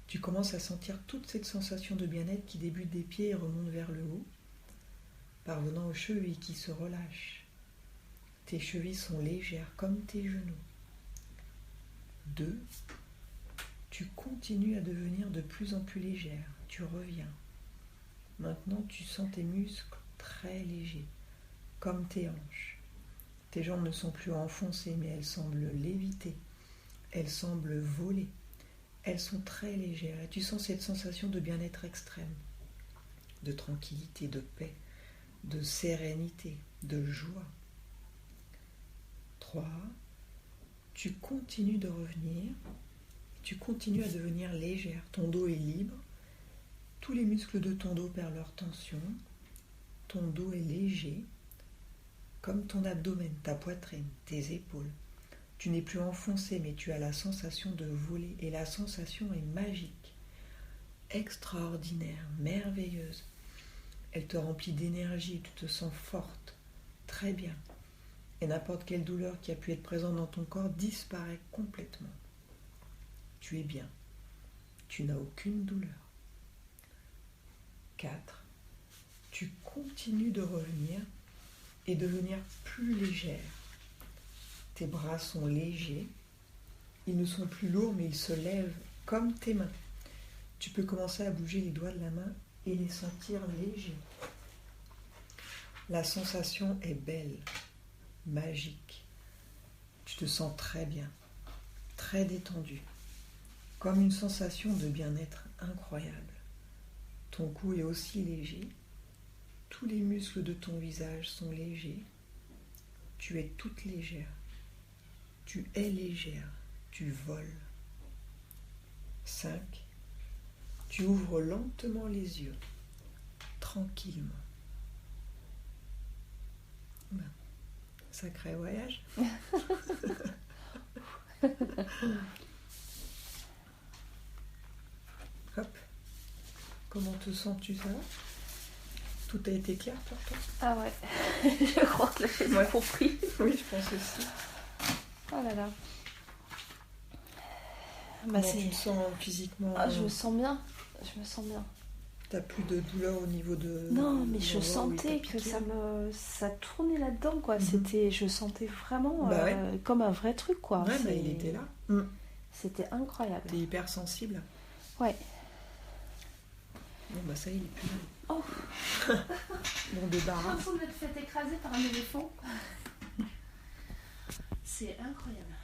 Tu commences à sentir toute cette sensation de bien-être qui débute des pieds et remonte vers le haut, parvenant aux chevilles qui se relâchent. Tes chevilles sont légères comme tes genoux. 2. Tu continues à devenir de plus en plus légère. Tu reviens. Maintenant, tu sens tes muscles très légers, comme tes hanches. Tes jambes ne sont plus enfoncées, mais elles semblent léviter. Elles semblent voler. Elles sont très légères et tu sens cette sensation de bien-être extrême, de tranquillité, de paix, de sérénité, de joie. 3. Tu continues de revenir, tu continues à devenir légère. Ton dos est libre, tous les muscles de ton dos perdent leur tension, ton dos est léger, comme ton abdomen, ta poitrine, tes épaules. Tu n'es plus enfoncé, mais tu as la sensation de voler. Et la sensation est magique, extraordinaire, merveilleuse. Elle te remplit d'énergie, tu te sens forte, très bien. Et n'importe quelle douleur qui a pu être présente dans ton corps disparaît complètement. Tu es bien. Tu n'as aucune douleur. 4. Tu continues de revenir et devenir plus légère. Tes bras sont légers, ils ne sont plus lourds mais ils se lèvent comme tes mains. Tu peux commencer à bouger les doigts de la main et les sentir légers. La sensation est belle, magique. Tu te sens très bien, très détendu, comme une sensation de bien-être incroyable. Ton cou est aussi léger, tous les muscles de ton visage sont légers. Tu es toute légère. Tu es légère, tu voles. 5. Tu ouvres lentement les yeux, tranquillement. Ben, sacré voyage. Hop. Comment te sens-tu, ça va? Tout a été clair pour toi? Ah ouais, je crois que j'ai bien compris. Oui, je pense aussi. Oh là là. Comment tu te sens physiquement? Ah, je me sens bien. Je me sens bien. T'as plus de douleur au niveau de... Non, mais je sentais que ça tournait là-dedans, quoi. Je sentais vraiment comme un vrai truc, quoi. Ouais, mais il était là. C'était incroyable. T'es hyper sensible? Ouais. Bon, bah ça y est, il est plus là. Oh. Bon débarras. J'ai l'impression de m'être fait écraser par un éléphant. C'est incroyable.